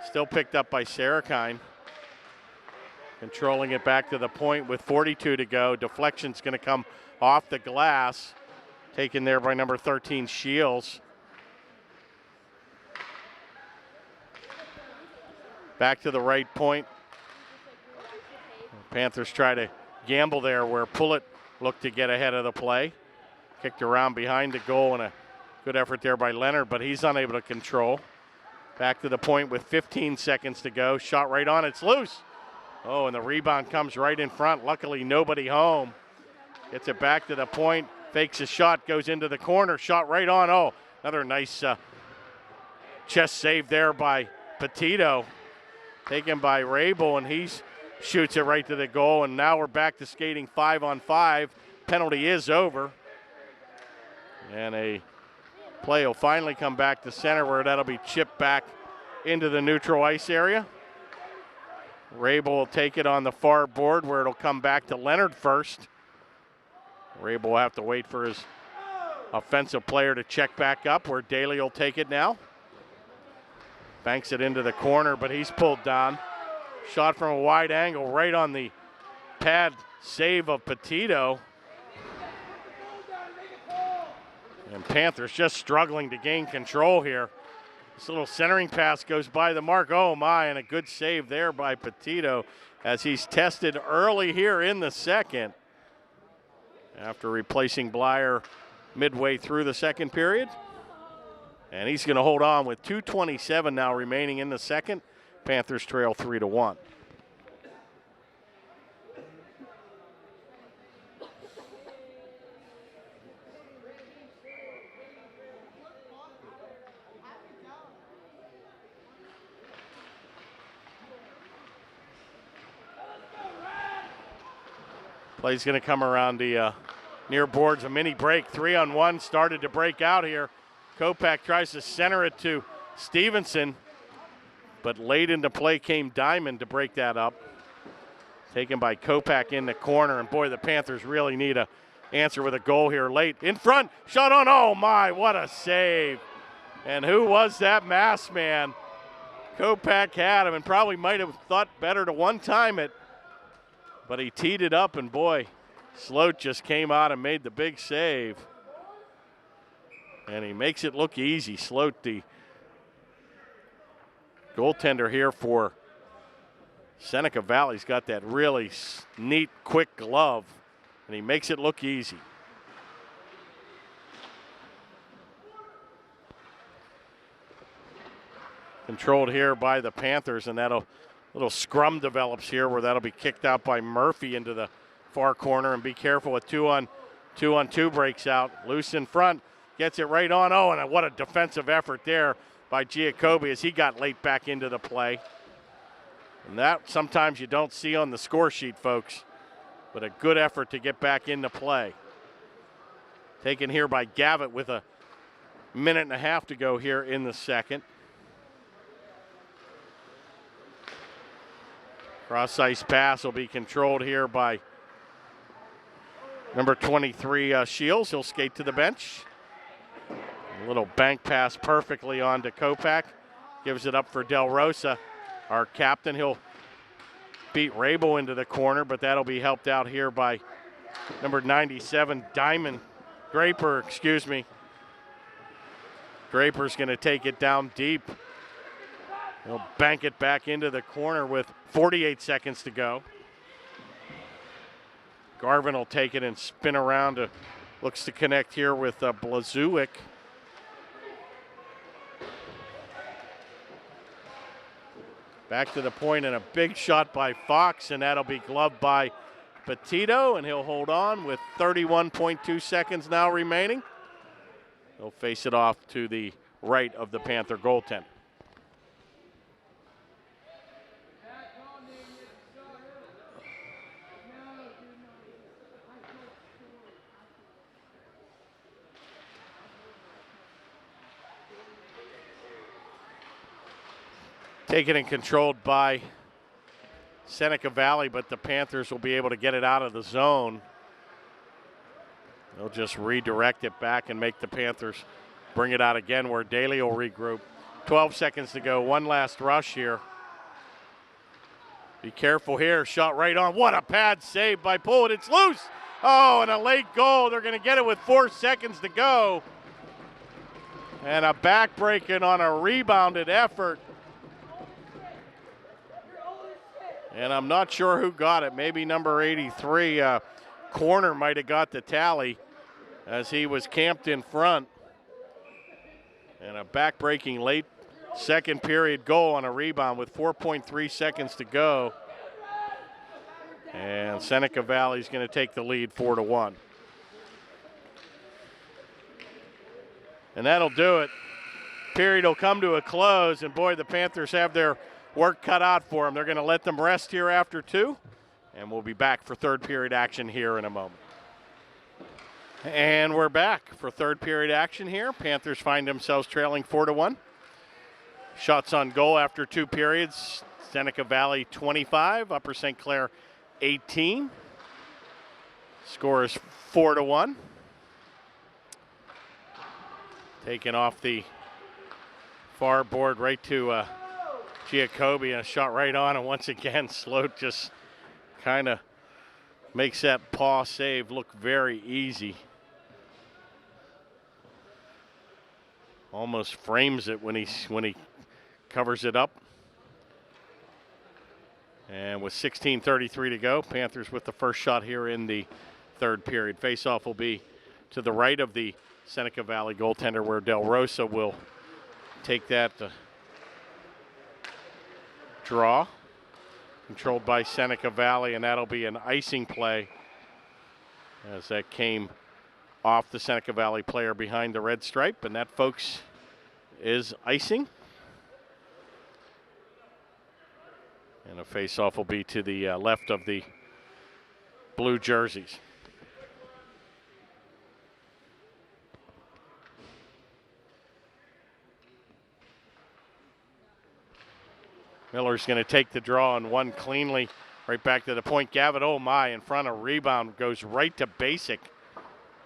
Still picked up by Sarakine. Controlling it back to the point with 42 to go. Deflection's going to come off the glass. Taken there by number 13, Shields. Back to the right point. Panthers try to gamble there where Pullet looked to get ahead of the play. Kicked around behind the goal, and a good effort there by Leonard, but he's unable to control. Back to the point with 15 seconds to go. Shot right on, it's loose. Oh, and the rebound comes right in front. Luckily, nobody home. Gets it back to the point. Fakes a shot, goes into the corner, shot right on. Oh, another nice chest save there by Petito. Taken by Rabel, and he shoots it right to the goal. And now we're back to skating 5-on-5. Penalty is over. And a play will finally come back to center where that'll be chipped back into the neutral ice area. Rabel will take it on the far board where it'll come back to Leonard first. Rabel will have to wait for his offensive player to check back up where Daly will take it now. Banks it into the corner, but he's pulled down. Shot from a wide angle right on the pad save of Petito. And Panthers just struggling to gain control here. This little centering pass goes by the mark. Oh my, and a good save there by Petito as he's tested early here in the second after replacing Blyer midway through the second period. And he's going to hold on with 2:27 now remaining in the second. Panthers trail 3-1. Play's going to come around the near boards. A mini break, 3-on-1 started to break out here. Kopak tries to center it to Stevenson, but late into play came Diamond to break that up. Taken by Kopak in the corner, and boy, the Panthers really need a answer with a goal here late. In front, shot on, oh my, what a save. And who was that masked man? Kopak had him and probably might have thought better to one-time it. But he teed it up, and boy, Sloat just came out and made the big save. And he makes it look easy. Sloat, the goaltender here for Seneca Valley's got that really neat, quick glove, and he makes it look easy. Controlled here by the Panthers, and that'll little scrum develops here where that'll be kicked out by Murphy into the far corner, and be careful with 2-on-2 breaks out. Loose in front, gets it right on. Oh, and what a defensive effort there by Giacobbe as he got late back into the play. And that sometimes you don't see on the score sheet, folks, but a good effort to get back into play. Taken here by Gavitt with a minute and a half to go here in the second. Cross-ice pass will be controlled here by number 23, Shields. He'll skate to the bench. A little bank pass perfectly onto Kopak. Gives it up for Del Rosa, our captain. He'll beat Rabel into the corner, but that'll be helped out here by number 97, Draper, excuse me. Draper's going to take it down deep. He'll bank it back into the corner with 48 seconds to go. Garvin will take it and spin around. Looks to connect here with Blazuik. Back to the point, and a big shot by Fox, and that'll be gloved by Petito, and he'll hold on with 31.2 seconds now remaining. He'll face it off to the right of the Panther goaltender. Taken and controlled by Seneca Valley, but the Panthers will be able to get it out of the zone. They'll just redirect it back and make the Panthers bring it out again where Daly will regroup. 12 seconds to go, one last rush here. Be careful here, shot right on. What a pad save by Pullet, it's loose. Oh, and a late goal. They're gonna get it with 4 seconds to go. And a backbreaking on a rebounded effort. And I'm not sure who got it. Maybe number 83, Corner might have got the tally as he was camped in front. And a back-breaking late second period goal on a rebound with 4.3 seconds to go. And Seneca Valley's going to take the lead 4-1. And that'll do it. Period will come to a close, and boy, the Panthers have their work cut out for them. They're going to let them rest here after 2, and we'll be back for third period action here in a moment. And we're back for third period action here. Panthers find themselves trailing 4-1. Shots on goal after 2 periods. Seneca Valley 25, Upper St. Clair 18. Score is 4-1. Taken off the Far board right to Giacobbe, and a shot right on, and once again, Sloat just kind of makes that paw save look very easy. Almost frames it when he covers it up. And with 16:33 to go, Panthers with the first shot here in the third period. Faceoff will be to the right of the Seneca Valley goaltender, where Del Rosa will take that draw. Controlled by Seneca Valley, and that'll be an icing play as that came off the Seneca Valley player behind the red stripe, and that, folks, is icing. And a face-off will be to the left of the blue jerseys. Miller's going to take the draw and one cleanly right back to the point. Gavitt, oh my, in front of rebound, goes right to Basic.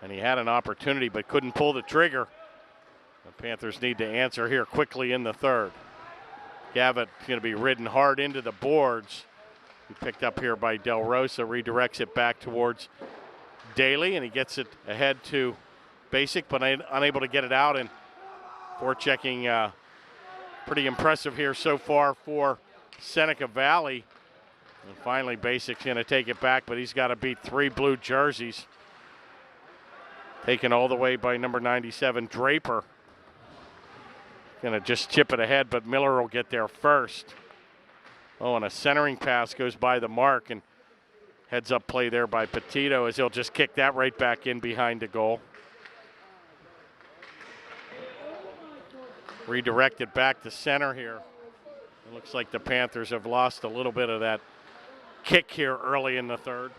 And he had an opportunity but couldn't pull the trigger. The Panthers need to answer here quickly in the third. Gavitt going to be ridden hard into the boards. He picked up here by Del Rosa, redirects it back towards Daly, and he gets it ahead to Basic, but unable to get it out. And forechecking pretty impressive here so far for Seneca Valley. And finally, Basic's going to take it back, but he's got to beat three blue jerseys. Taken all the way by number 97, Draper. Going to just chip it ahead, but Miller will get there first. Oh, and a centering pass goes by the mark, and heads up play there by Petito as he'll just kick that right back in behind the goal. Redirected back to center here. It looks like the Panthers have lost a little bit of that kick here early in the third.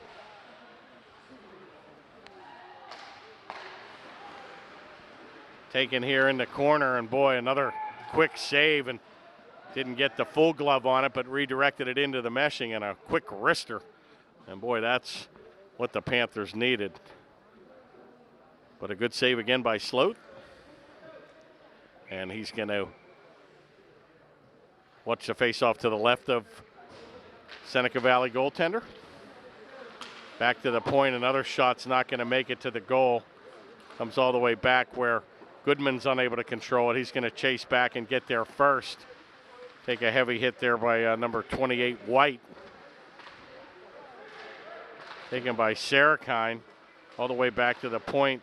Taken here in the corner, and boy, another quick save, and didn't get the full glove on it, but redirected it into the meshing, and a quick wrister. And boy, that's what the Panthers needed. But a good save again by Sloat. And he's going to watch the face-off to the left of Seneca Valley goaltender. Back to the point, another shot's not going to make it to the goal. Comes all the way back where Goodman's unable to control it. He's going to chase back and get there first. Take a heavy hit there by number 28, White. Taken by Sarakine all the way back to the point.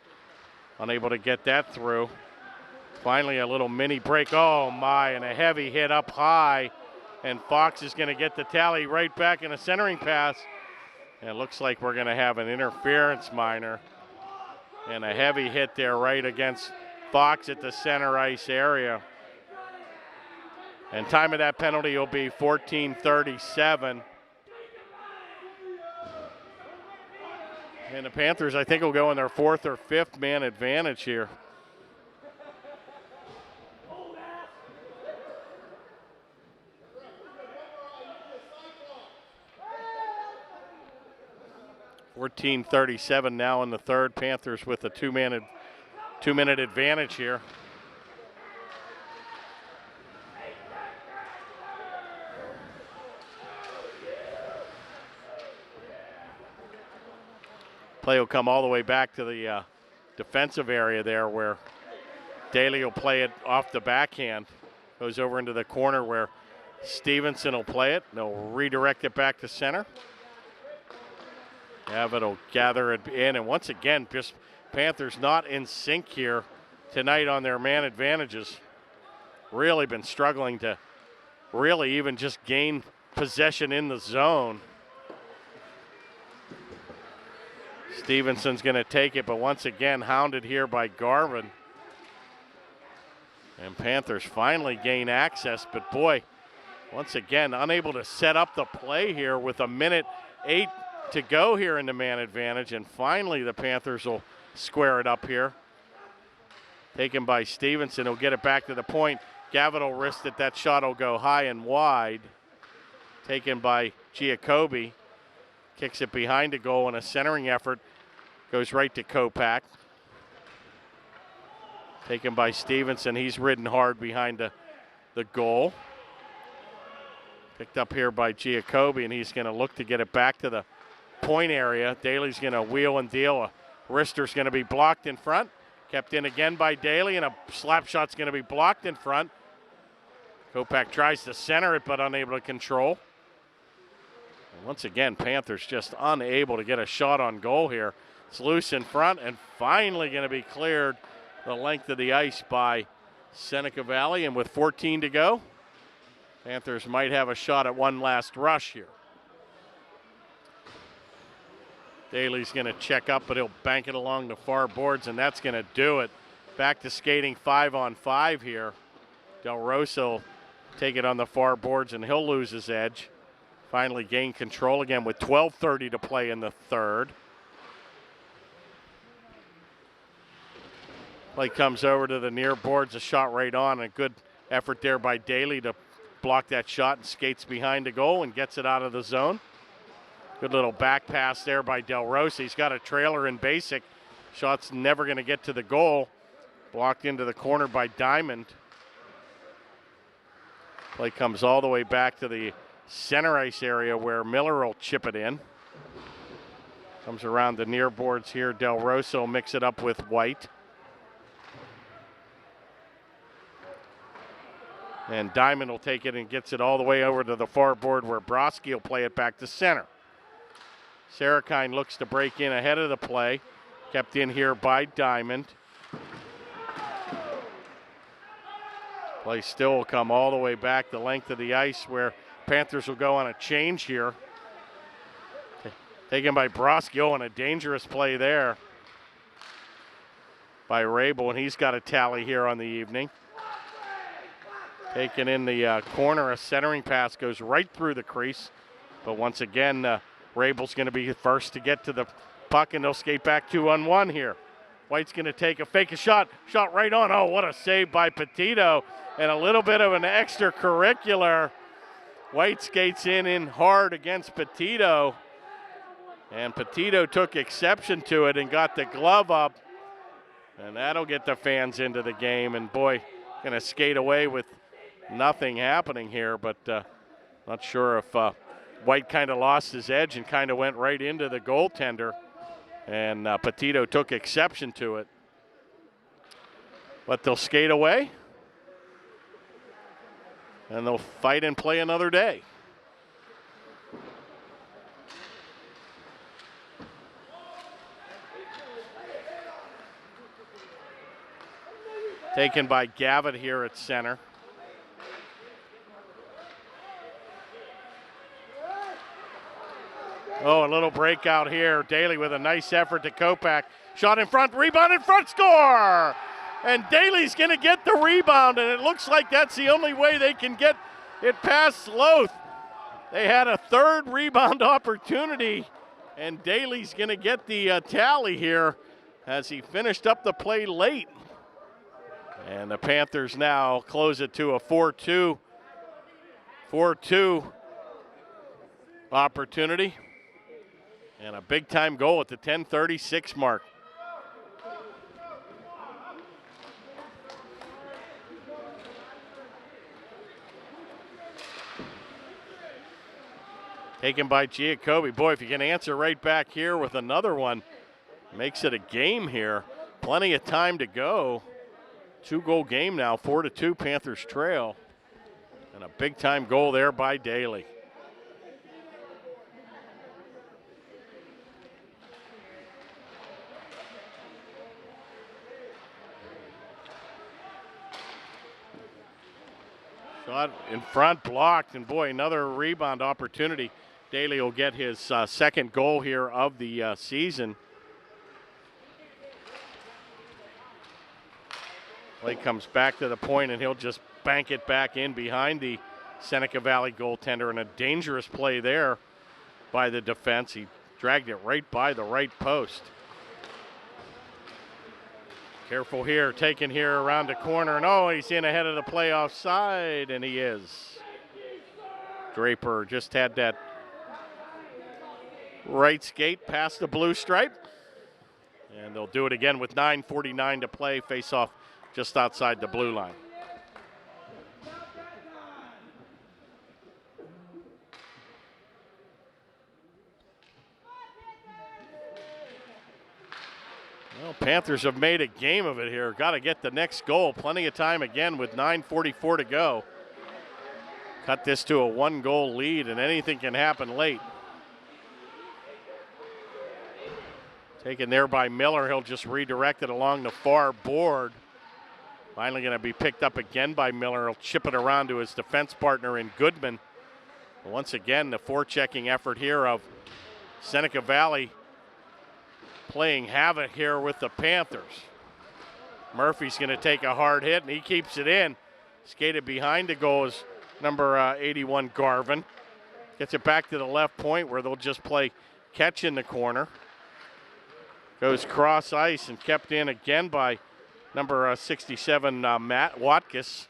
Unable to get that through. Finally, a little mini break. Oh my, and a heavy hit up high. And Fox is going to get the tally right back in a centering pass. And it looks like we're going to have an interference minor. And a heavy hit there right against Fox at the center ice area. And time of that penalty will be 14:37. And the Panthers, I think, will go in their fourth or fifth man advantage here. $14:37 now in the third. Panthers with a two-minute advantage here. Play will come all the way back to the defensive area there, where Daly will play it off the backhand. Goes over into the corner where Stevenson will play it. They'll redirect it back to center. Gavitt will gather it in, and once again, just Panthers not in sync here tonight on their man advantages. Really been struggling to really even just gain possession in the zone. Stevenson's going to take it, but once again hounded here by Garvin. And Panthers finally gain access, but boy, once again unable to set up the play here with a minute 8 to go here in the man advantage, and finally the Panthers will square it up here. Taken by Stevenson, he'll get it back to the point. Gavitt will wrist it, that shot will go high and wide. Taken by Giacobbe, kicks it behind the goal, and a centering effort goes right to Kopak. Taken by Stevenson, he's ridden hard behind the the goal. Picked up here by Giacobbe, and he's going to look to get it back to the point area. Daly's going to wheel and deal. A wrister's going to be blocked in front. Kept in again by Daly, and a slap shot's going to be blocked in front. Kopak tries to center it, but unable to control. And once again, Panthers just unable to get a shot on goal here. It's loose in front, and finally going to be cleared the length of the ice by Seneca Valley. And with 14 to go, Panthers might have a shot at one last rush here. Daly's going to check up, but he'll bank it along the far boards, and that's going to do it. Back to skating 5-on-5 here. Del Rosso take it on the far boards, and he'll lose his edge. Finally gain control again with 12:30 to play in the third. Play comes over to the near boards, a shot right on. A good effort there by Daly to block that shot, and skates behind the goal and gets it out of the zone. Good little back pass there by Del Rosa. He's got a trailer in basic. Shot's never going to get to the goal. Blocked into the corner by Diamond. Play comes all the way back to the center ice area where Miller will chip it in. Comes around the near boards here. Del Rosa will mix it up with White. And Diamond will take it and gets it all the way over to the far board where Broski will play it back to center. Sarakine looks to break in ahead of the play. Kept in here by Diamond. Play still will come all the way back the length of the ice where Panthers will go on a change here. Taken by Broski, and a dangerous play there by Rabel, and he's got a tally here on the evening. Taken in the corner, a centering pass goes right through the crease. But once again, Rabel's going to be first to get to the puck, and they'll skate back 2-on-1 here. White's going to take a fake shot right on. Oh, what a save by Petito, and a little bit of an extracurricular. White skates in hard against Petito, and Petito took exception to it and got the glove up, and that'll get the fans into the game. And boy, going to skate away with nothing happening here, but not sure if White kind of lost his edge and kind of went right into the goaltender, and Petito took exception to it. But they'll skate away, and they'll fight and play another day. Taken by Gavitt here at center. Oh, a little breakout here. Daly with a nice effort to Kopak. Shot in front, rebound in front, score! And Daly's going to get the rebound, and it looks like that's the only way they can get it past Sloth. They had a third rebound opportunity, and Daly's going to get the tally here as he finished up the play late. And the Panthers now close it to a 4-2 opportunity. And a big-time goal at the 10:36 mark. Taken by Giacobbe. Boy, if you can answer right back here with another one, makes it a game here. Plenty of time to go. 2-goal game now, 4-2 Panthers trail. And a big-time goal there by Daly. Shot in front, blocked, and boy, another rebound opportunity. Daly will get his second goal here of the season. Play comes back to the point, and he'll just bank it back in behind the Seneca Valley goaltender, and a dangerous play there by the defense. He dragged it right by the right post. Careful here, taken here around the corner, and oh, he's in ahead of the play offside, and he is. Draper just had that right skate past the blue stripe, and they'll do it again with 9:49 to play. Face off just outside the blue line. Panthers have made a game of it here. Got to get the next goal. Plenty of time again with 9:44 to go. Cut this to a 1-goal lead, and anything can happen late. Taken there by Miller. He'll just redirect it along the far board. Finally going to be picked up again by Miller. He'll chip it around to his defense partner in Goodman. Once again, the forechecking effort here of Seneca Valley playing havoc here with the Panthers. Murphy's going to take a hard hit, and he keeps it in. Skated behind the goal is number 81, Garvin. Gets it back to the left point where they'll just play catch in the corner. Goes cross ice and kept in again by number 67, Matt Watkiss.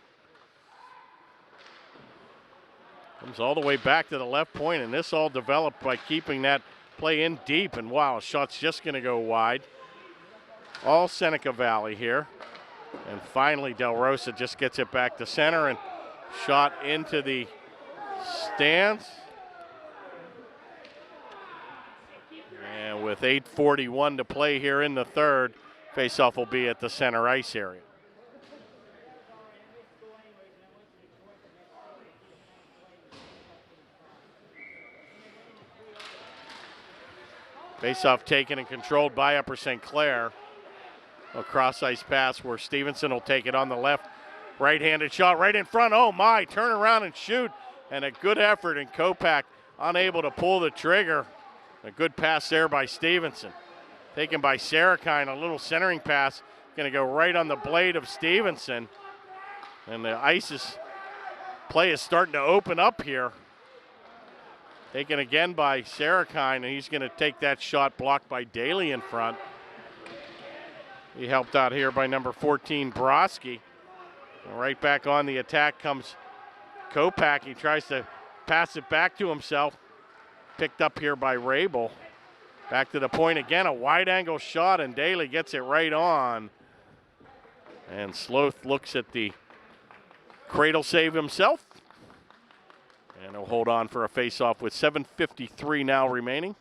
Comes all the way back to the left point, and this all developed by keeping that play in deep. And wow, shot's just going to go wide. All Seneca Valley here. And finally, Del Rosa just gets it back to center and shot into the stands. And with 8:41 to play here in the third, faceoff will be at the center ice area. Faceoff taken and controlled by Upper St. Clair. A cross ice pass where Stevenson will take it on the left. Right-handed shot right in front. Oh my, turn around and shoot. And a good effort, and Kopak unable to pull the trigger. A good pass there by Stevenson. Taken by Seneca, a little centering pass. Going to go right on the blade of Stevenson. And the play is starting to open up here. Taken again by Seneca, and he's going to take that shot blocked by Daly in front. He helped out here by number 14, Broski. And right back on the attack comes Kopak. He tries to pass it back to himself. Picked up here by Rabel. Back to the point again, a wide angle shot, and Daly gets it right on. And Sloth looks at the cradle save himself. And he'll hold on for a face-off with 7:53 now remaining.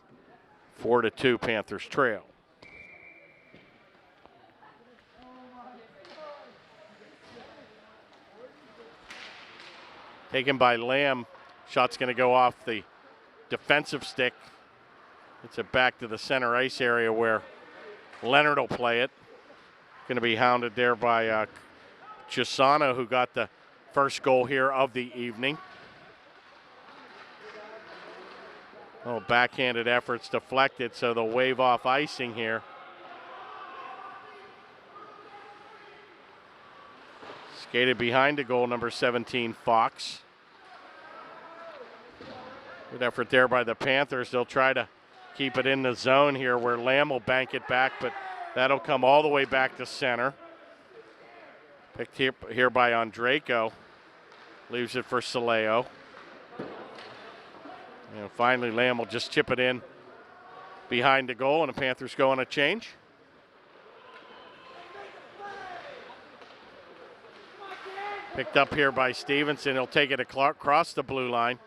4-2 Panthers trail. Taken by Lamb. Shot's going to go off the defensive stick. It's it back to the center ice area where Leonard will play it. Going to be hounded there by Chisano, who got the first goal here of the evening. Oh, backhanded efforts deflected, so they'll wave off icing here. Skated behind the goal, number 17, Fox. Good effort there by the Panthers. They'll try to keep it in the zone here where Lamb will bank it back, but that'll come all the way back to center. Picked here by Andreyko. Leaves it for Saleo. And finally, Lamb will just chip it in behind the goal, and the Panthers go on a change. Picked up here by Stevenson. He'll take it across the blue line.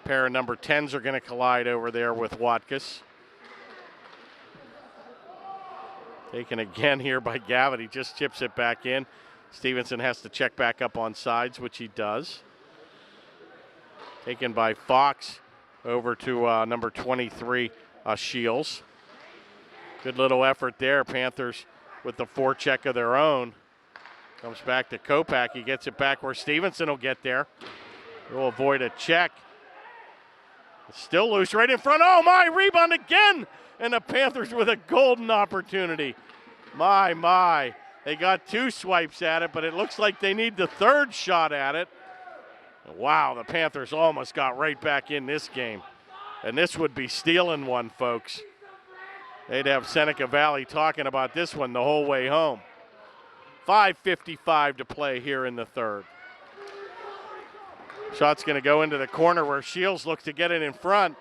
Pair of number 10s are going to collide over there with Watkiss. Taken again here by Gavitt. He just chips it back in. Stevenson has to check back up on sides, which he does. Taken by Fox over to number 23, Shields. Good little effort there. Panthers with the forecheck of their own. Comes back to Kopak. He gets it back where Stevenson will get there. He'll avoid a check. It's still loose right in front. Oh my, rebound again. And the Panthers with a golden opportunity. My. They got two swipes at it, but it looks like they need the third shot at it. Wow, the Panthers almost got right back in this game. And this would be stealing one, folks. They'd have Seneca Valley talking about this one the whole way home. 5:55 to play here in the third. Shot's going to go into the corner where Shields looks to get it in front.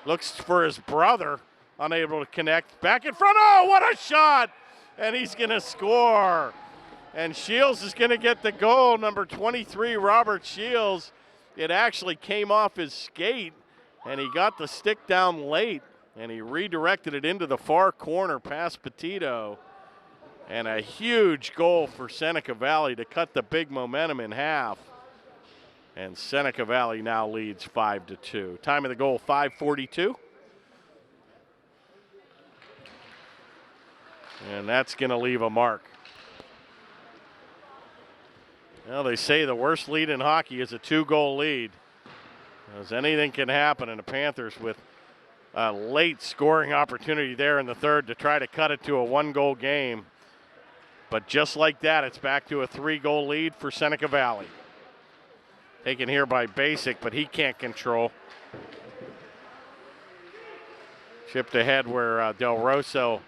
Looks for his brother, unable to connect. Back in front. Oh, what a shot! And he's going to score. And Shields is going to get the goal, number 23, Robert Shields. It actually came off his skate, and he got the stick down late, and he redirected it into the far corner past Petito. And a huge goal for Seneca Valley to cut the big momentum in half. And Seneca Valley now leads 5-2. Time of the goal, 5:42. And that's going to leave a mark. Well, they say the worst lead in hockey is a 2-goal lead. As anything can happen, and the Panthers with a late scoring opportunity there in the third to try to cut it to a 1-goal game. But just like that, it's back to a 3-goal lead for Seneca Valley. Taken here by Basic, but he can't control. Chipped ahead where Del Rosso,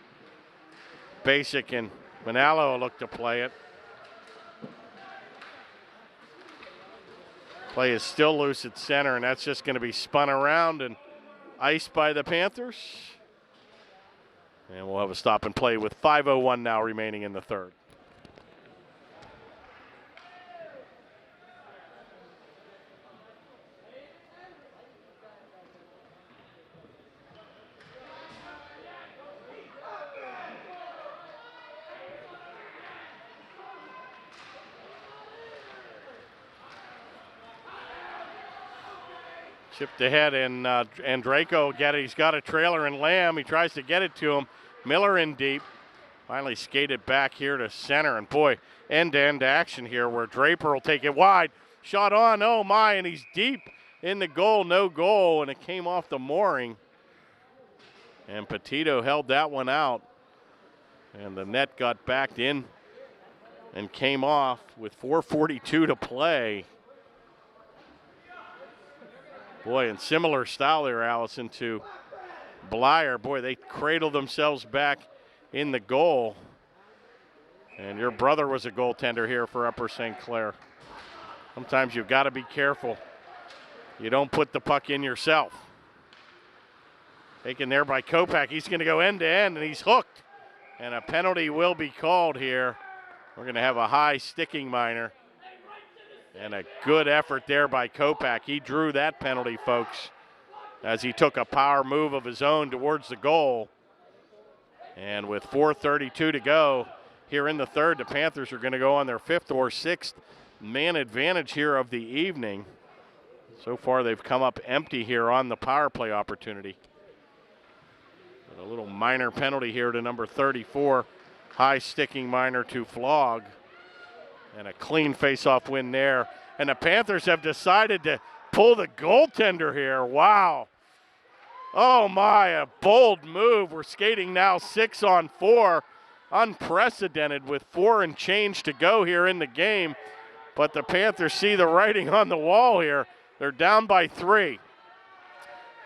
Basic, and Manalo look to play it. Play is still loose at center, and that's just going to be spun around and iced by the Panthers. And we'll have a stop and play with 5:01 now remaining in the third. Chipped ahead, and Draco he's got a trailer and Lamb. He tries to get it to him. Miller in deep. Finally skated back here to center, and boy, end-to-end action here where Draper will take it wide. Shot on, oh my, and he's deep in the goal, no goal, and it came off the mooring. And Petito held that one out, and the net got backed in and came off with 4:42 to play. Boy, in similar style there, Allison, to Blyer. Boy, they cradled themselves back in the goal. And your brother was a goaltender here for Upper St. Clair. Sometimes you've got to be careful. You don't put the puck in yourself. Taken there by Kopak. He's going to go end-to-end, and he's hooked. And a penalty will be called here. We're going to have a high sticking minor. And a good effort there by Kopak. He drew that penalty, folks, as he took a power move of his own towards the goal. And with 4:32 to go here in the third, the Panthers are going to go on their 5th or 6th man advantage here of the evening. So far, they've come up empty here on the power play opportunity. But a little minor penalty here to number 34. High sticking minor to Flog. And a clean face-off win there. And the Panthers have decided to pull the goaltender here. Wow. Oh my, a bold move. We're skating now 6-on-4. Unprecedented with 4 and change to go here in the game. But the Panthers see the writing on the wall here. They're down by 3.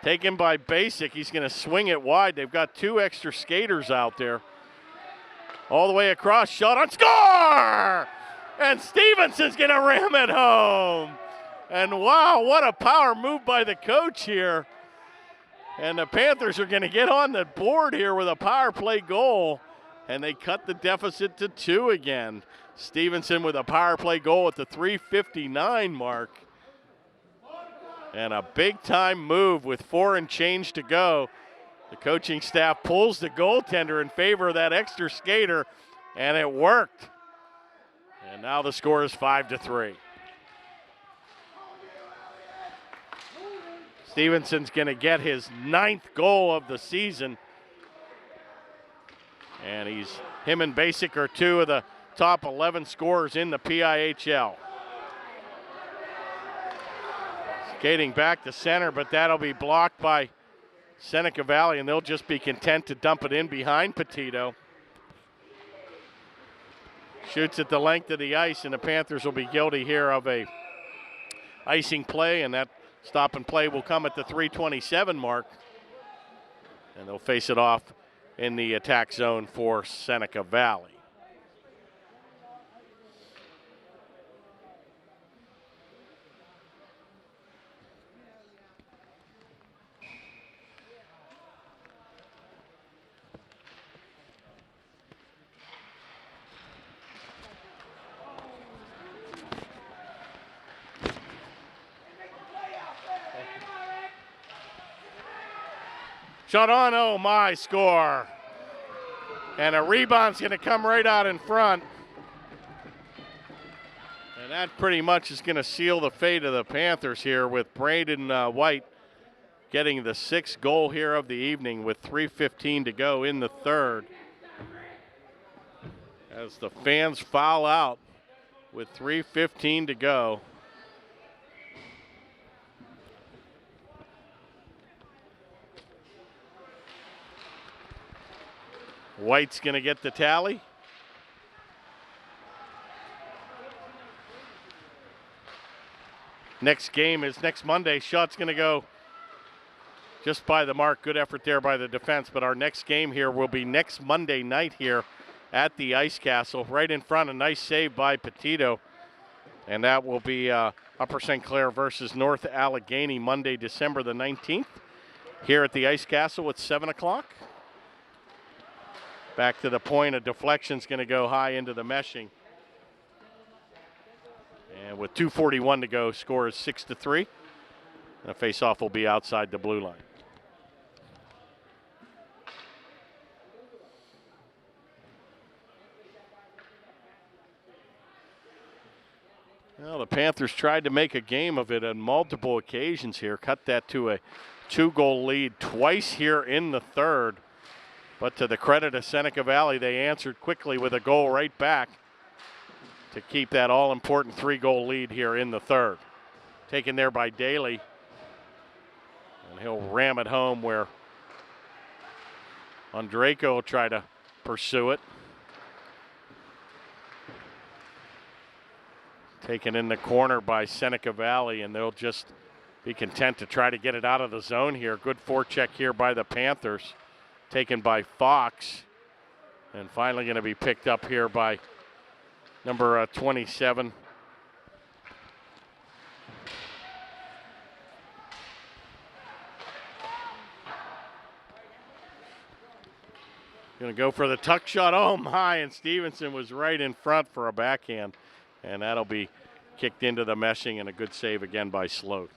Taken by Basic. He's going to swing it wide. They've got 2 extra skaters out there. All the way across, shot on, score! And Stevenson's going to ram it home. And wow, what a power move by the coach here. And the Panthers are going to get on the board here with a power play goal. And they cut the deficit to 2 again. Stevenson with a power play goal at the 3:59 mark. And a big-time move with 4 and change to go. The coaching staff pulls the goaltender in favor of that extra skater, and it worked. And now the score is 5-3. Stevenson's going to get his 9th goal of the season. And him and Basic are 2 of the top 11 scorers in the PIHL. Skating back to center, but that'll be blocked by Seneca Valley, and they'll just be content to dump it in behind Petito. Shoots at the length of the ice, and the Panthers will be guilty here of a icing play, and that stop and play will come at the 3:27 mark. And they'll face it off in the attack zone for Seneca Valley. Shot on, oh my, score. And a rebound's going to come right out in front. And that pretty much is going to seal the fate of the Panthers here, with Braden White getting the 6th goal here of the evening with 3:15 to go in the third. As the fans foul out with 3:15 to go. White's going to get the tally. Next game is next Monday. Shot's going to go just by the mark. Good effort there by the defense. But our next game here will be next Monday night here at the Ice Castle. Right in front, a nice save by Petito. And that will be Upper St. Clair versus North Allegheny, Monday, December the 19th. Here at the Ice Castle at 7 o'clock. Back to the point, a deflection's going to go high into the meshing. And with 2:41 to go, score is 6-3. And a face-off will be outside the blue line. Well, the Panthers tried to make a game of it on multiple occasions here. Cut that to a 2-goal lead twice here in the third. But to the credit of Seneca Valley, they answered quickly with a goal right back to keep that all-important 3-goal lead here in the third. Taken there by Daly. And he'll ram it home where Andrejko will try to pursue it. Taken in the corner by Seneca Valley, and they'll just be content to try to get it out of the zone here. Good forecheck here by the Panthers. Taken by Fox. And finally going to be picked up here by number 27. Going to go for the tuck shot. Oh my, and Stevenson was right in front for a backhand. And that'll be kicked into the meshing, and a good save again by Sloat.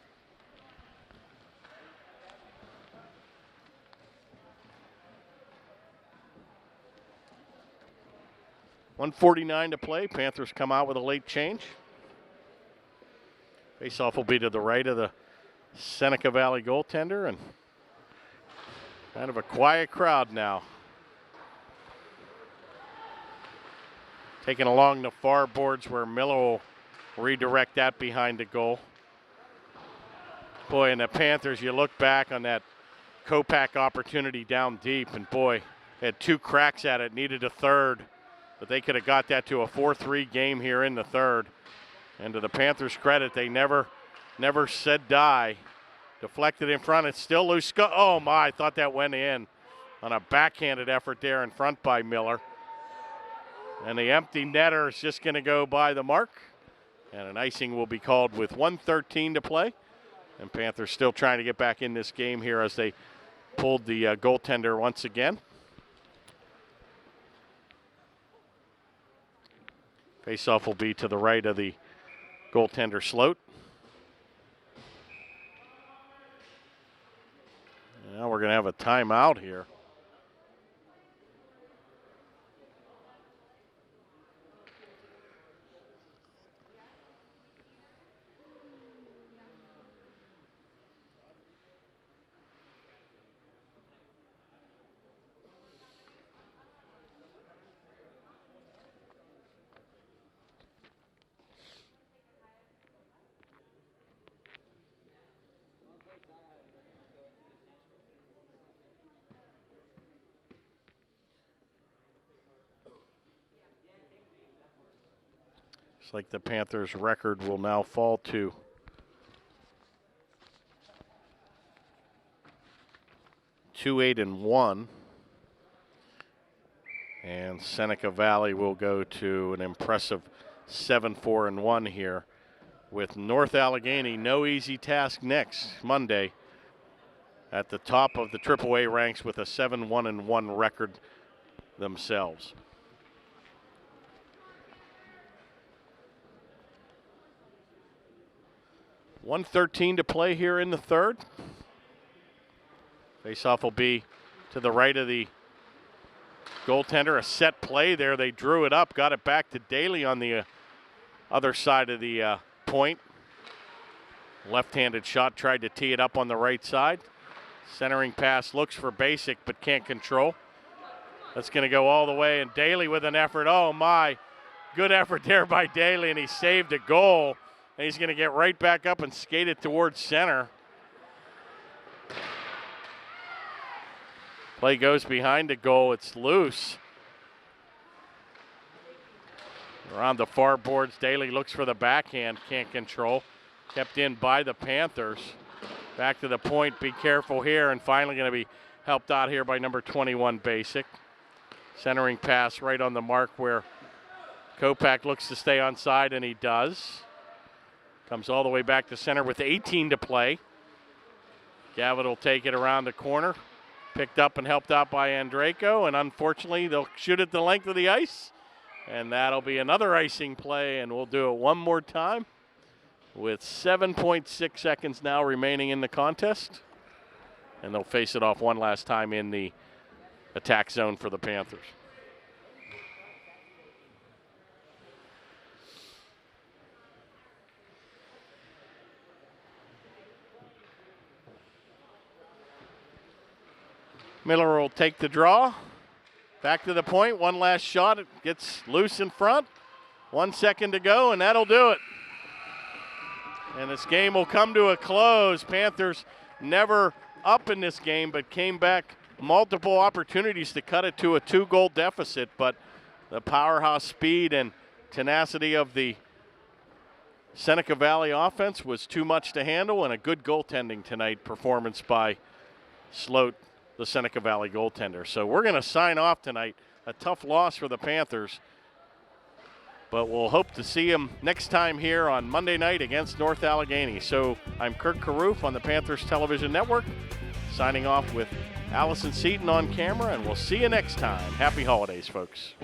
.149 to play. Panthers come out with a late change. Faceoff will be to the right of the Seneca Valley goaltender, and kind of a quiet crowd now. Taken along the far boards where Miller will redirect that behind the goal. Boy, and the Panthers, you look back on that Kopak opportunity down deep, and boy, had 2 cracks at it, needed a third. But they could have got that to a 4-3 game here in the third. And to the Panthers' credit, they never said die. Deflected in front, it's still loose. Oh my, I thought that went in on a backhanded effort there in front by Miller. And the empty netter is just going to go by the mark. And an icing will be called with 1:13 to play. And Panthers still trying to get back in this game here as they pulled the goaltender once again. Faceoff will be to the right of the goaltender, Sloat. Now we're going to have a timeout here. Looks like the Panthers' record will now fall to 2-8-1. And Seneca Valley will go to an impressive 7-4-1 here, with North Allegheny, no easy task next Monday, at the top of the AAA ranks with a 7-1-1 record themselves. .113 to play here in the third. Faceoff will be to the right of the goaltender. A set play there. They drew it up, got it back to Daly on the other side of the point. Left-handed shot, tried to tee it up on the right side. Centering pass looks for Basic but can't control. That's going to go all the way, and Daly with an effort. Oh my, good effort there by Daly, and he saved a goal. And he's going to get right back up and skate it towards center. Play goes behind the goal. It's loose. Around the far boards, Daly looks for the backhand, can't control. Kept in by the Panthers. Back to the point, be careful here, and finally going to be helped out here by number 21, Basic. Centering pass right on the mark where Kopak looks to stay on side, and he does. Comes all the way back to center with 18 to play. Gavitt will take it around the corner. Picked up and helped out by Andraco, and unfortunately they'll shoot it the length of the ice. And that'll be another icing play, and we'll do it one more time with 7.6 seconds now remaining in the contest. And they'll face it off one last time in the attack zone for the Panthers. Miller will take the draw. Back to the point, one last shot. It gets loose in front. 1 second to go, and that'll do it. And this game will come to a close. Panthers never up in this game, but came back multiple opportunities to cut it to a 2-goal deficit. But the powerhouse speed and tenacity of the Seneca Valley offense was too much to handle, and a good goaltending tonight performance by Sloat, the Seneca Valley goaltender. So we're going to sign off tonight. A tough loss for the Panthers, but we'll hope to see them next time here on Monday night against North Allegheny. So I'm Kirk Carruth on the Panthers Television Network, signing off with Allison Seaton on camera, and we'll see you next time. Happy holidays, folks.